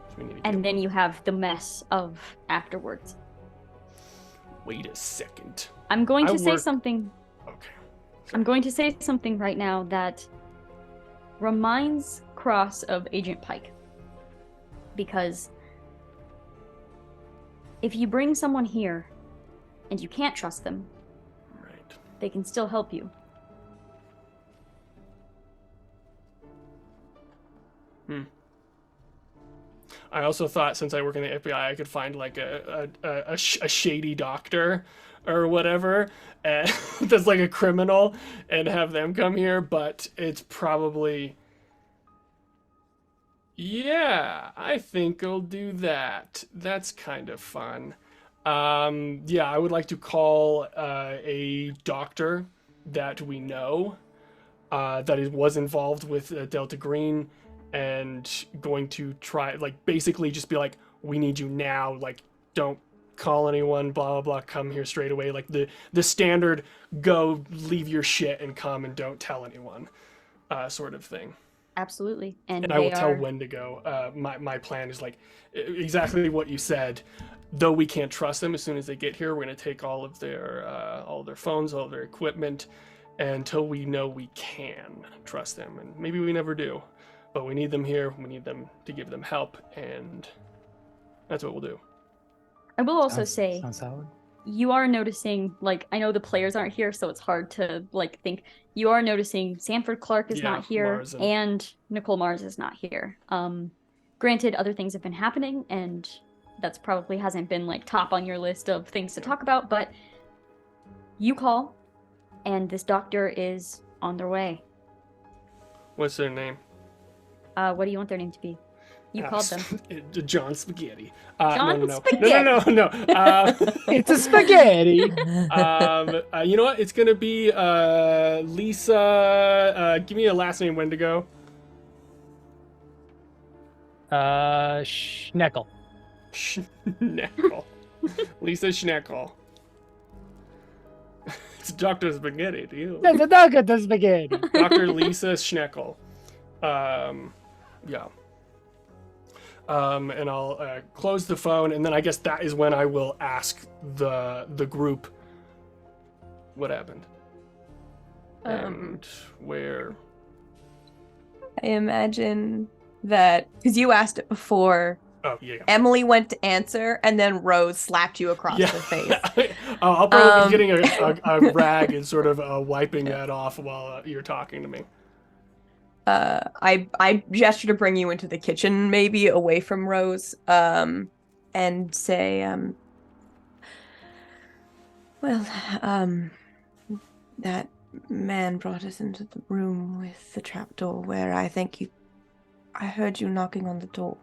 So we need to and then you have the mess of afterwards. Wait a second. I'm going to say something. Okay. Sorry. I'm going to say something right now that reminds Cross of Agent Pike. Because if you bring someone here and you can't trust them, right, they can still help you. I also thought, since I work in the FBI, I could find like a shady doctor or whatever that's like a criminal and have them come here, but it's probably... Yeah, I think I'll do that. That's kind of fun. Yeah, I would like to call a doctor that we know that was involved with Delta Green, and going to try, like, basically just be like, we need you now, like, don't call anyone, blah, blah, blah, come here straight away. Like, the standard, go, leave your shit and come and don't tell anyone sort of thing. Absolutely. And I will tell Wendigo, my plan is, like, exactly what you said. Though we can't trust them, as soon as they get here, we're going to take all of their phones, all of their equipment, until we know we can trust them. And maybe we never do. but we need them here. We need them to give them help, and that's what we'll do. I will also say, sounds solid. you are noticing, like, I know the players aren't here, so it's hard to, like, think. You are noticing Sanford Clark is not here, Mars and Nicole Mars is not here. Granted, other things have been happening, and that's probably hasn't been, like, top on your list of things to talk about, but you call, and this doctor is on their way. What's their name? What do you want their name to be? You called them. John Spaghetti. John No. Spaghetti. No. It's a spaghetti. You know what? It's gonna be Lisa. Give me a last name, Wendigo. Schneckle. Schneckle. Lisa Schneckle. It's Dr. Spaghetti to you. That's a dog at the spaghetti. Dr. Lisa Schneckle. Yeah. And I'll close the phone, and then I guess that is when I will ask the group what happened and where. I imagine that because you asked it before. Oh yeah. Emily went to answer, and then Rose slapped you across the face. I'll probably be getting a rag and sort of wiping that off while you're talking to me. I gesture to bring you into the kitchen, maybe away from Rose, and say, that man brought us into the room with the trapdoor where I heard you knocking on the door.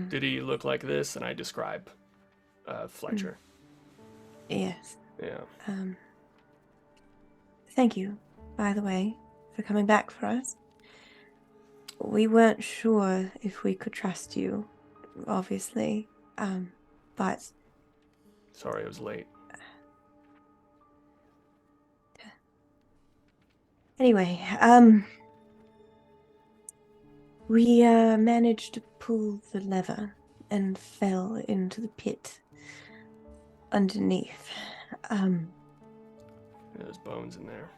Did he look like this? And I describe Fletcher. Yes. Yeah. Thank you, by the way, for coming back for us. We weren't sure if we could trust you, obviously, but... Sorry, I was late. Anyway, we managed to pull the lever and fell into the pit underneath. There's bones in there.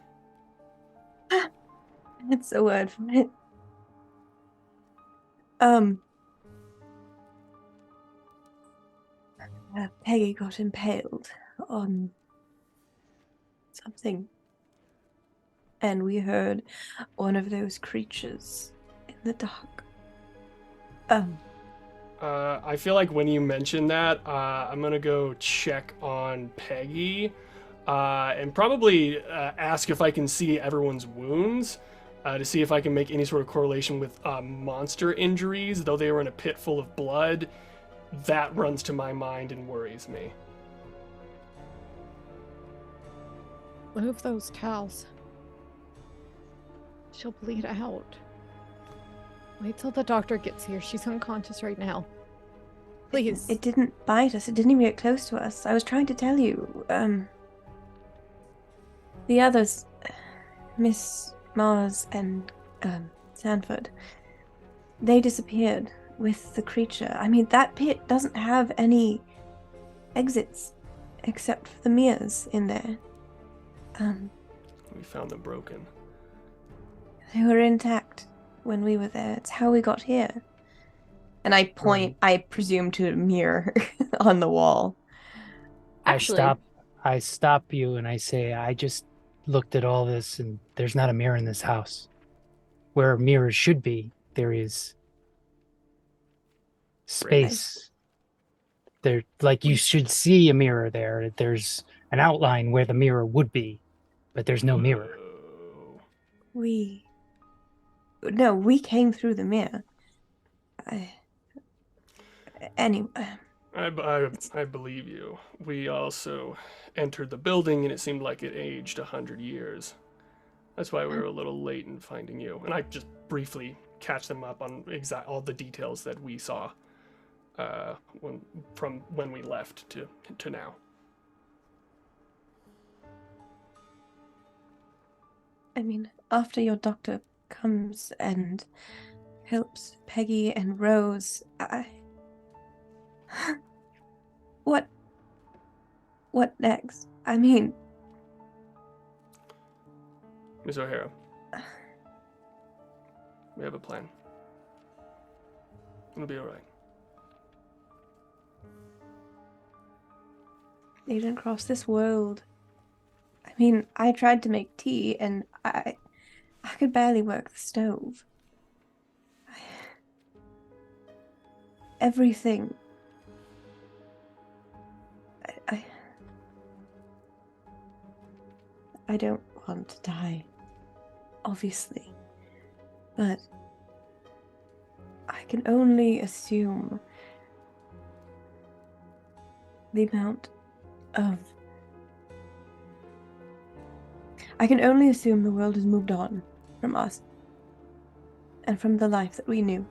That's a word for it. Peggy got impaled on something, and we heard one of those creatures in the dark. I feel like when you mention that, I'm gonna go check on Peggy, and probably ask if I can see everyone's wounds, to see if I can make any sort of correlation with monster injuries. Though they were in a pit full of blood, that runs to my mind and worries me. Move those towels. She'll bleed out. Wait till the doctor gets here. She's unconscious right now. Please. It didn't bite us. It didn't even get close to us. I was trying to tell you. The others, Miss Mars and Sanford, they disappeared with the creature. I mean, that pit doesn't have any exits except for the mirrors in there. We found them broken. They were intact when we were there. It's how we got here. And I point, I presume, to a mirror on the wall. Actually, I stop you and I say, I just looked at all this and there's not a mirror in this house. Where mirrors should be, there is space. There, like, you should see a mirror there. There's an outline where the mirror would be, but there's no mirror. We came through the mirror. Anyway. I believe you. We also entered the building and it seemed like it aged 100 years. That's why we were a little late in finding you. And I just briefly catch them up on all the details that we saw from when we left to now. I mean, after your doctor comes and helps Peggy and Rose, What next? I mean... Miss O'Hara, We have a plan. It'll be alright. Agent Cross, this world. I mean, I tried to make tea and I could barely work the stove. Everything. I don't want to die, obviously, but I can only assume the amount of... I can only assume the world has moved on from us and from the life that we knew.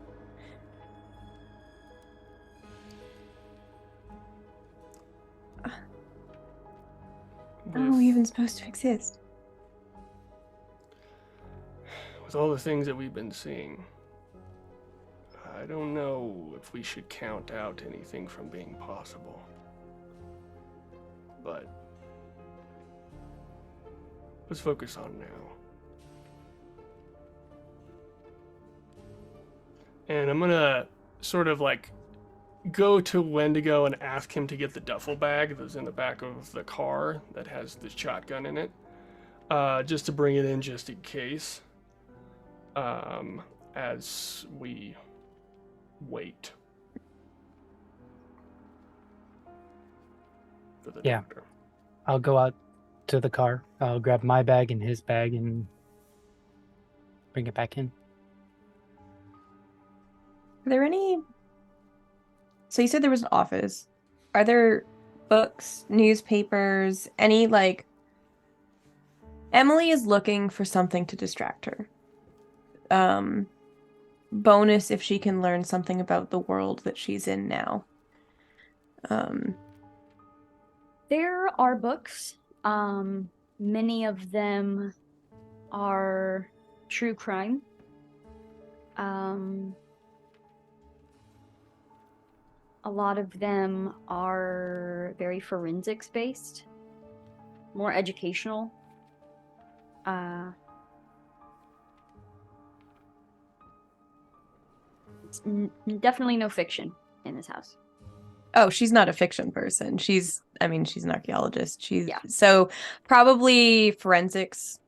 How are we even supposed to exist? With all the things that we've been seeing, I don't know if we should count out anything from being possible. But let's focus on now. And I'm gonna sort of like go to Wendigo and ask him to get the duffel bag that's in the back of the car that has the shotgun in it, just to bring it in just in case, as we wait for the doctor. I'll go out to the car. I'll grab my bag and his bag and bring it back in. Are there any... So you said there was an office. Are there books, newspapers, any, like... Emily is looking for something to distract her. Bonus if she can learn something about the world that she's in now. There are books. Many of them are true crime. A lot of them are very forensics based, more educational. It's definitely no fiction in this house. Oh, she's not a fiction person. She's an archaeologist. Yeah. So probably forensics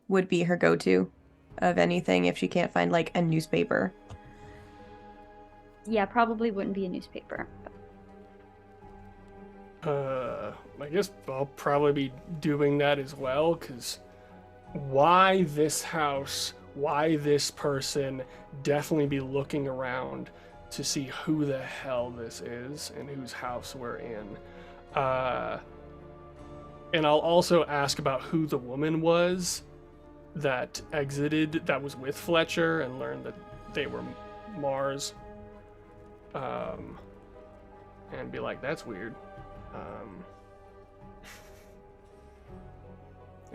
would be her go-to of anything if she can't find like a newspaper. Yeah, probably wouldn't be a newspaper. I guess I'll probably be doing that as well, because why this house, why this person, definitely be looking around to see who the hell this is and whose house we're in. And I'll also ask about who the woman was that exited, that was with Fletcher, and learned that they were Mars. And be like, that's weird.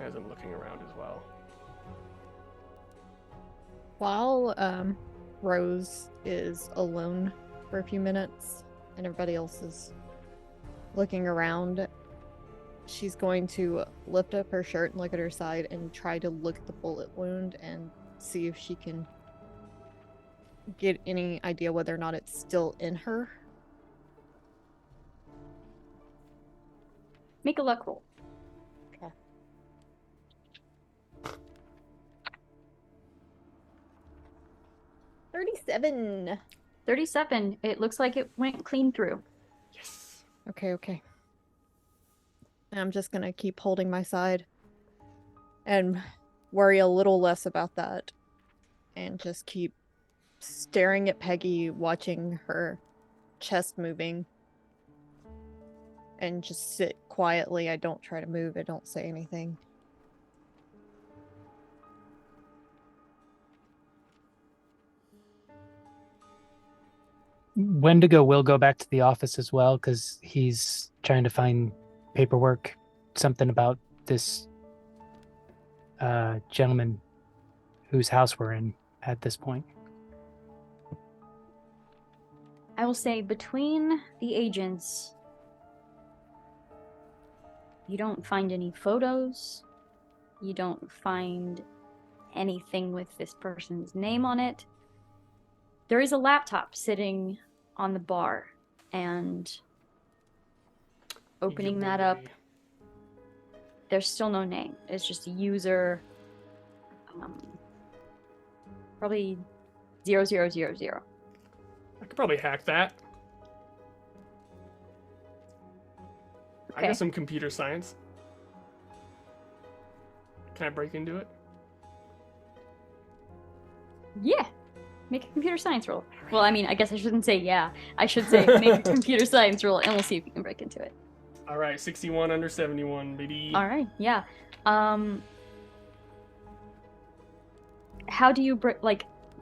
As I'm looking around as well. While Rose is alone for a few minutes and everybody else is looking around, she's going to lift up her shirt and look at her side and try to look at the bullet wound and see if she can get any idea whether or not it's still in her. Make a luck roll. Okay. 37. It looks like it went clean through. Yes. Okay. And I'm just gonna keep holding my side and worry a little less about that and just keep staring at Peggy, watching her chest moving, and just sit quietly. I don't try to move. I don't say anything. Wendigo will go back to the office as well because he's trying to find paperwork, something about this gentleman whose house we're in at this point. I will say between the agents, you don't find any photos. You don't find anything with this person's name on it. There is a laptop sitting on the bar, and opening that up, there's still no name. It's just a user, probably 0000. I could probably hack that. I Okay. got some computer science. Can I break into it? Yeah. Make a computer science roll. Well, I mean, I guess I shouldn't say yeah. I should say make a computer science roll, and we'll see if you can break into it. All right, 61 under 71, baby. All right, yeah. How do you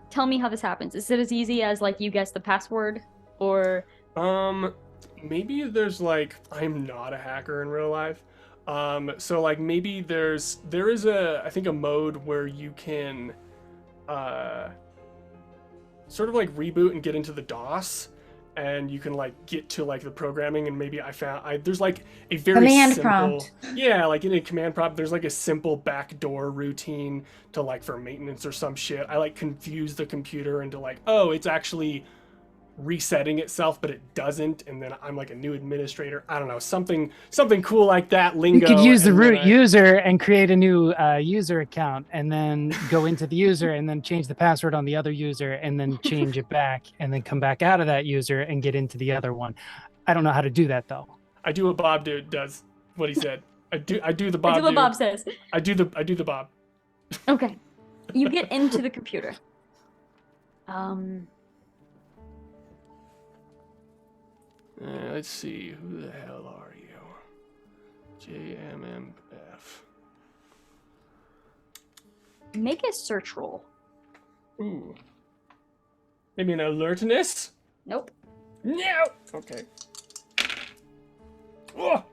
tell me how this happens? Is it as easy as like you guess the password, or Maybe there's like, I'm not a hacker in real life. So like maybe there is I think a mode where you can sort of like reboot and get into the DOS, and you can like get to like the programming, and maybe there's like a very Command simple prompt. Yeah, like in a command prompt there's like a simple backdoor routine to like for maintenance or some shit. I like confuse the computer into like, oh, it's actually resetting itself, but it doesn't, and then I'm like a new administrator. I don't know, something cool like that lingo. You could use the and root then I- user and create a new user account, and then go into the user and then change the password on the other user, and then change it back, and then come back out of that user and get into the other one. I don't know how to do that though. I do what Bob does. What he said. I do the Bob. I do what Bob says? I do the Bob. Okay. You get into the computer. Let's see. Who the hell are you? JMMF. Make a search roll. Ooh. Maybe an alertness? Nope. No. Okay. Oh.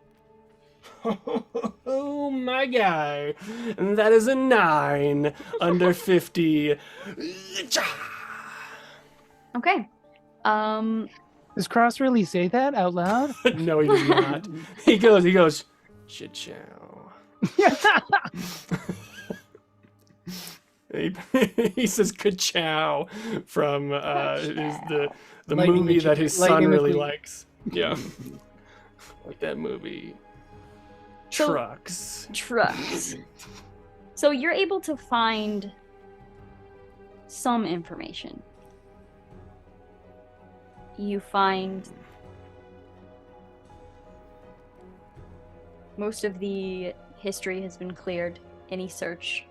Oh my guy. That is a 9 under 50. Okay. Does Cross really say that out loud? No, he does not. He goes, cha-chow. He says ka-chow from the Lightning movie that his son Lightning really McQueen. likes. Yeah. Like that movie. So- Trucks. Trucks. So you're able to find some information. You find most of the history has been cleared. Any search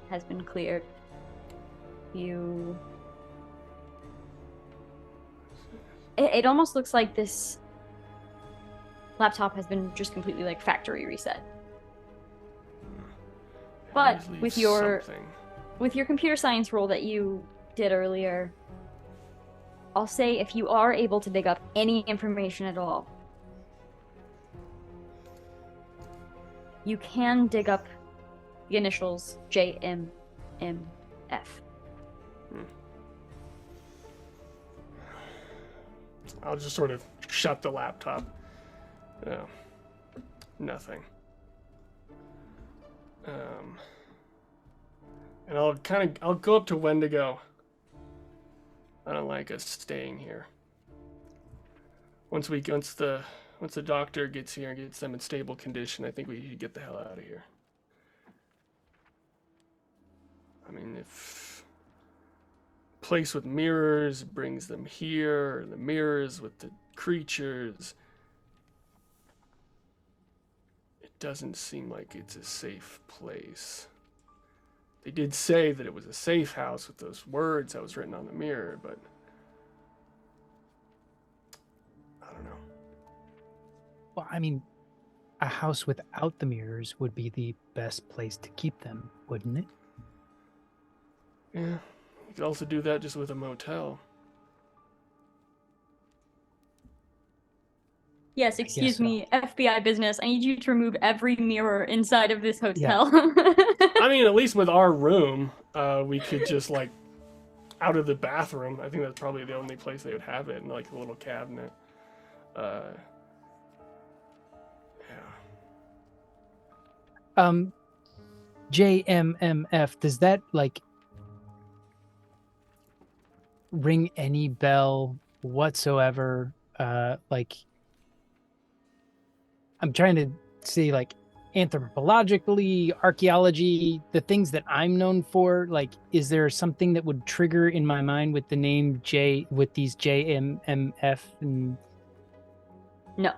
has been cleared. It almost looks like this laptop has been just completely like factory reset. But Always leave with your something. computer science roll that you did earlier, I'll say if you are able to dig up any information at all, you can dig up the initials JMMF. I'll just sort of shut the laptop. No, nothing. And I'll go up to Wendigo. I don't like us staying here. Once the doctor gets here and gets them in stable condition, I think we should get the hell out of here. I mean, if place with mirrors brings them here, or the mirrors with the creatures, it doesn't seem like it's a safe place. They did say that it was a safe house with those words that was written on the mirror, but I don't know. Well, I mean, a house without the mirrors would be the best place to keep them, wouldn't it? Yeah, you could also do that just with a motel. Yes, excuse me, FBI business. I need you to remove every mirror inside of this hotel. I mean, at least with our room, we could just like out of the bathroom. I think that's probably the only place they would have it, in like a little cabinet. Yeah. JMMF, does that like ring any bell whatsoever? Like I'm trying to see like anthropologically, archaeology, the things that I'm known for. Like, is there something that would trigger in my mind with the name J, with these JMMF and No.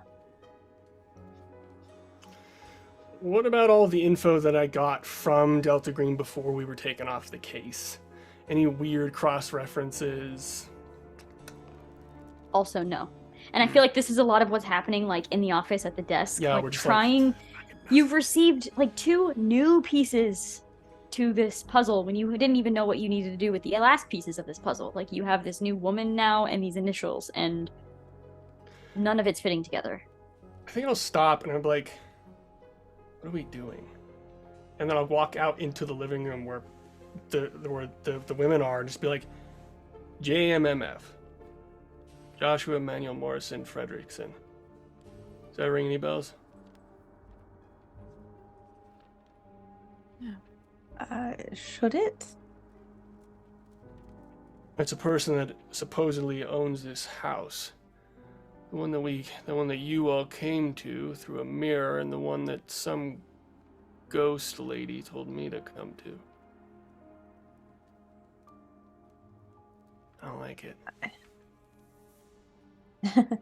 What about all the info that I got from Delta Green before we were taken off the case? Any weird cross references? Also no. And I feel like this is a lot of what's happening like in the office at the desk. Yeah, like, we're just trying. You've received like 2 new pieces to this puzzle when you didn't even know what you needed to do with the last pieces of this puzzle. Like you have this new woman now and these initials, and none of it's fitting together. I think I'll stop and I'm like, what are we doing? And then I'll walk out into the living room where the women are and just be like, JMMF. Joshua Emmanuel Morrison Fredrickson. Does that ring any bells? Should it? It's a person that supposedly owns this house. The one that you all came to through a mirror, and the one that some ghost lady told me to come to. I don't like it. I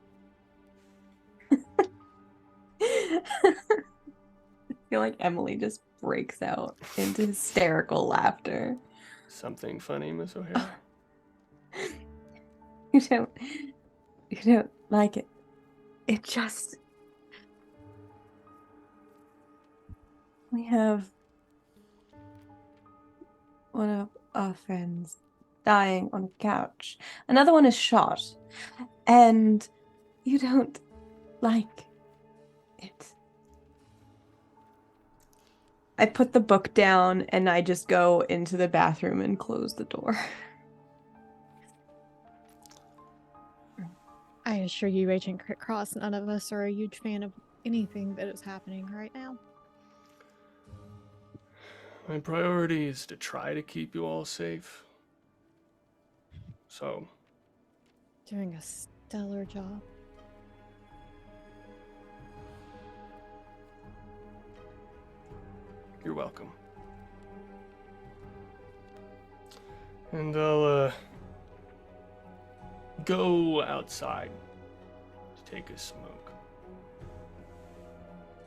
feel like Emily just breaks out into hysterical laughter. Something funny, Miss O'Hara? You don't like it. It just... We have one of our friends dying on a couch. Another one is shot. And you don't like it. I put the book down and I just go into the bathroom and close the door. I assure you, Agent Cross, none of us are a huge fan of anything that is happening right now. My priority is to try to keep you all safe. So, Doing a stellar job. you're welcome. And I'll go outside to take a smoke.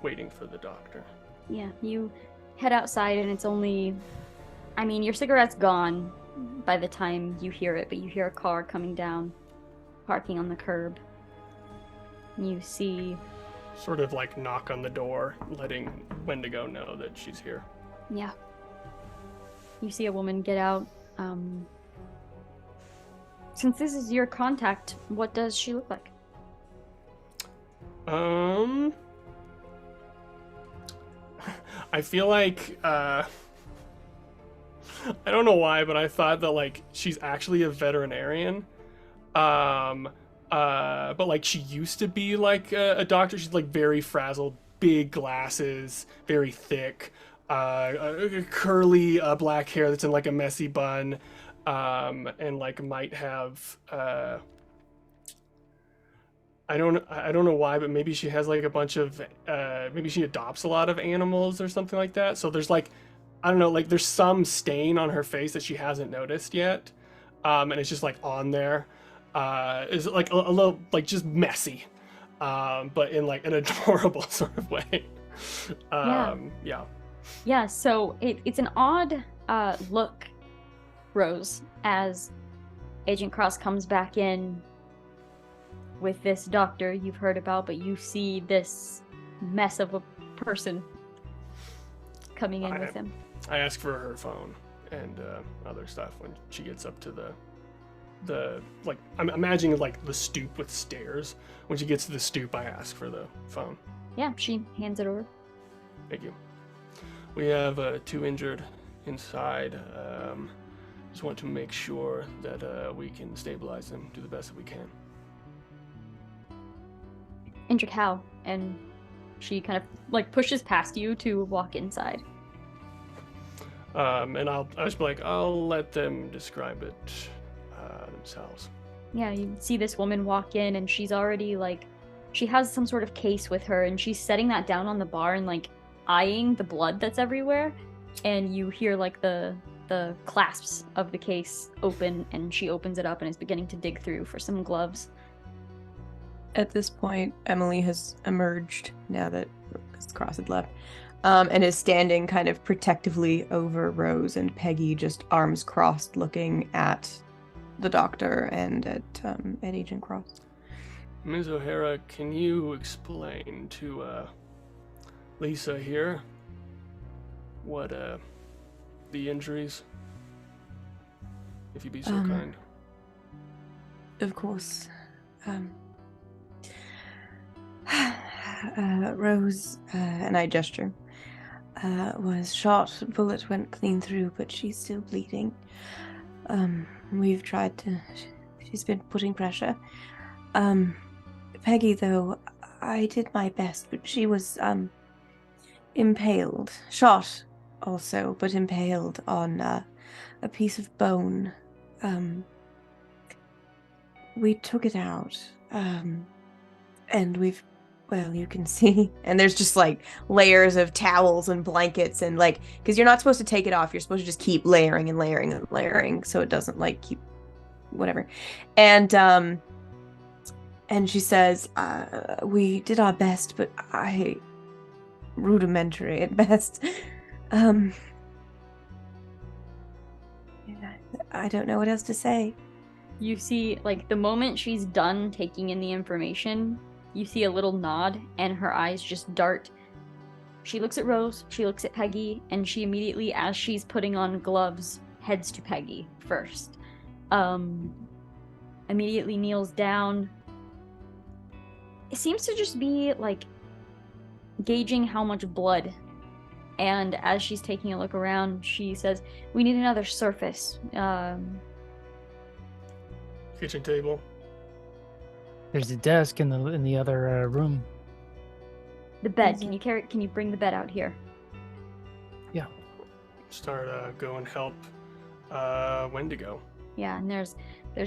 Waiting for the doctor. Yeah, you head outside and it's only... I mean, your cigarette's gone by the time you hear it, but you hear a car coming down, parking on the curb. You see... Sort of like knock on the door, letting Wendigo know that she's here. Yeah. You see a woman get out. Since this is your contact, what does she look like? I feel like, I don't know why, but I thought that, like, she's actually a veterinarian. But, like, she used to be, like, a doctor. She's, like, very frazzled, big glasses, very thick, curly black hair that's in, like, a messy bun, and, like, might have, I don't know why, but maybe she has, like, a bunch of, maybe she adopts a lot of animals or something like that. So there's, like, I don't know, like, there's some stain on her face that she hasn't noticed yet, and it's just, like, on there. Is like a little, like, just messy, but in, like, an adorable sort of way. Yeah, so it's an odd look, Rose, as Agent Cross comes back in with this doctor you've heard about, but you see this mess of a person coming in with him. I ask for her phone and other stuff when she gets up to the like, I'm imagining, like, the stoop with stairs. When she gets to the stoop, I ask for the phone. Yeah, she hands it over. Thank you. We have 2 injured inside. Just want to make sure that we can stabilize them, do the best that we can. Injured how? And she kind of, like, pushes past you to walk inside. And I'll just be like, I'll let them describe it themselves. Yeah, you see this woman walk in, and she's already like, she has some sort of case with her, and she's setting that down on the bar and like eyeing the blood that's everywhere. And you hear like the clasps of the case open, and she opens it up and is beginning to dig through for some gloves. At this point, Emily has emerged now that Cross had left, and is standing kind of protectively over Rose and Peggy, just arms crossed, looking at the doctor and at Agent Cross. Ms. O'Hara, can you explain to Lisa here what the injuries, if you'd be so kind? Of course. Rose, and I gesture, was shot. Bullet went clean through, but she's still bleeding. We've tried to... She's been putting pressure. Peggy, though, I did my best, but she was impaled. Shot also, but impaled on a piece of bone. We took it out, and we've... Well, you can see. And there's just like layers of towels and blankets and like, because you're not supposed to take it off. You're supposed to just keep layering and layering and layering so it doesn't like keep whatever. And she says, we did our best, but rudimentary at best. I don't know what else to say. You see, like, the moment she's done taking in the information, you see a little nod, and her eyes just dart. She looks at Rose, she looks at Peggy, and she immediately, as she's putting on gloves, heads to Peggy first. Immediately kneels down. It seems to just be, like, gauging how much blood. And as she's taking a look around, she says, we need another surface. Kitchen table. There's a desk in the other room. The bed. Can you bring the bed out here? Yeah. Start go and help Wendigo. Yeah, and there's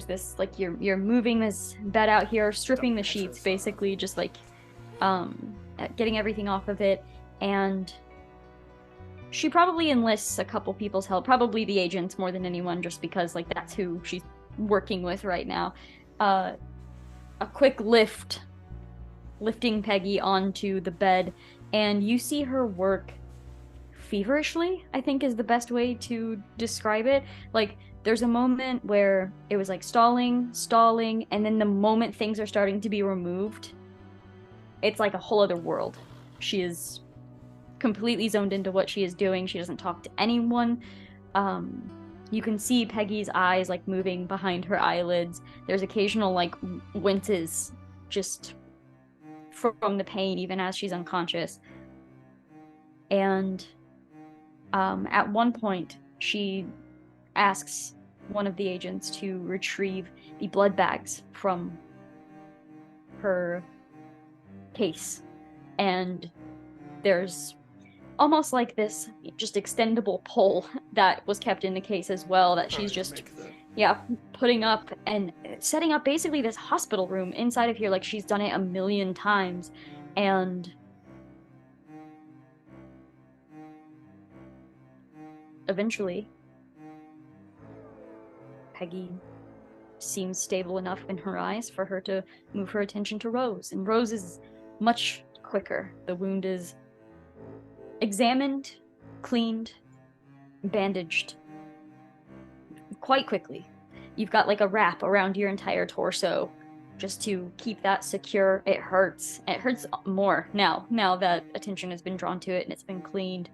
this, like, you're moving this bed out here, stripping the sheets, basically just like getting everything off of it, and she probably enlists a couple people's help, probably the agents more than anyone, just because like that's who she's working with right now. A quick lifting Peggy onto the bed, and you see her work feverishly, I think is the best way to describe it. Like, there's a moment where it was like stalling, and then the moment things are starting to be removed, it's like a whole other world. She is completely zoned into what she is doing. She doesn't talk to anyone. You can see Peggy's eyes like moving behind her eyelids. There's occasional like winces just from the pain, even as she's unconscious. And at one point, she asks one of the agents to retrieve the blood bags from her case. And there's almost like this just extendable pole that was kept in the case as well, that she's just putting up and setting up basically this hospital room inside of here, like she's done it 1,000,000 times. And eventually Peggy seems stable enough in her eyes for her to move her attention to Rose, and Rose is much quicker. The wound is examined, cleaned, bandaged quite quickly. You've got like a wrap around your entire torso just to keep that secure. It hurts. It hurts more now that attention has been drawn to it and it's been cleaned.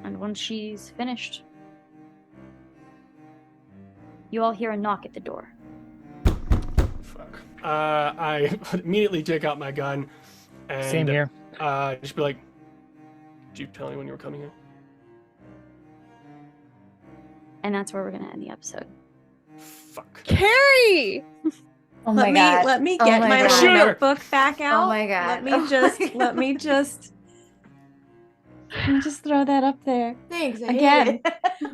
And once she's finished, you all hear a knock at the door. Fuck. I immediately take out my gun and Same here. Just be like, did you tell anyone you were coming here? And that's where we're gonna end the episode. Fuck. Carrie! Oh my god. Let me Oh get my my God. little Sure. notebook back out. Oh my god. Let me just Let me just throw that up there. Thanks. I Again. hate it.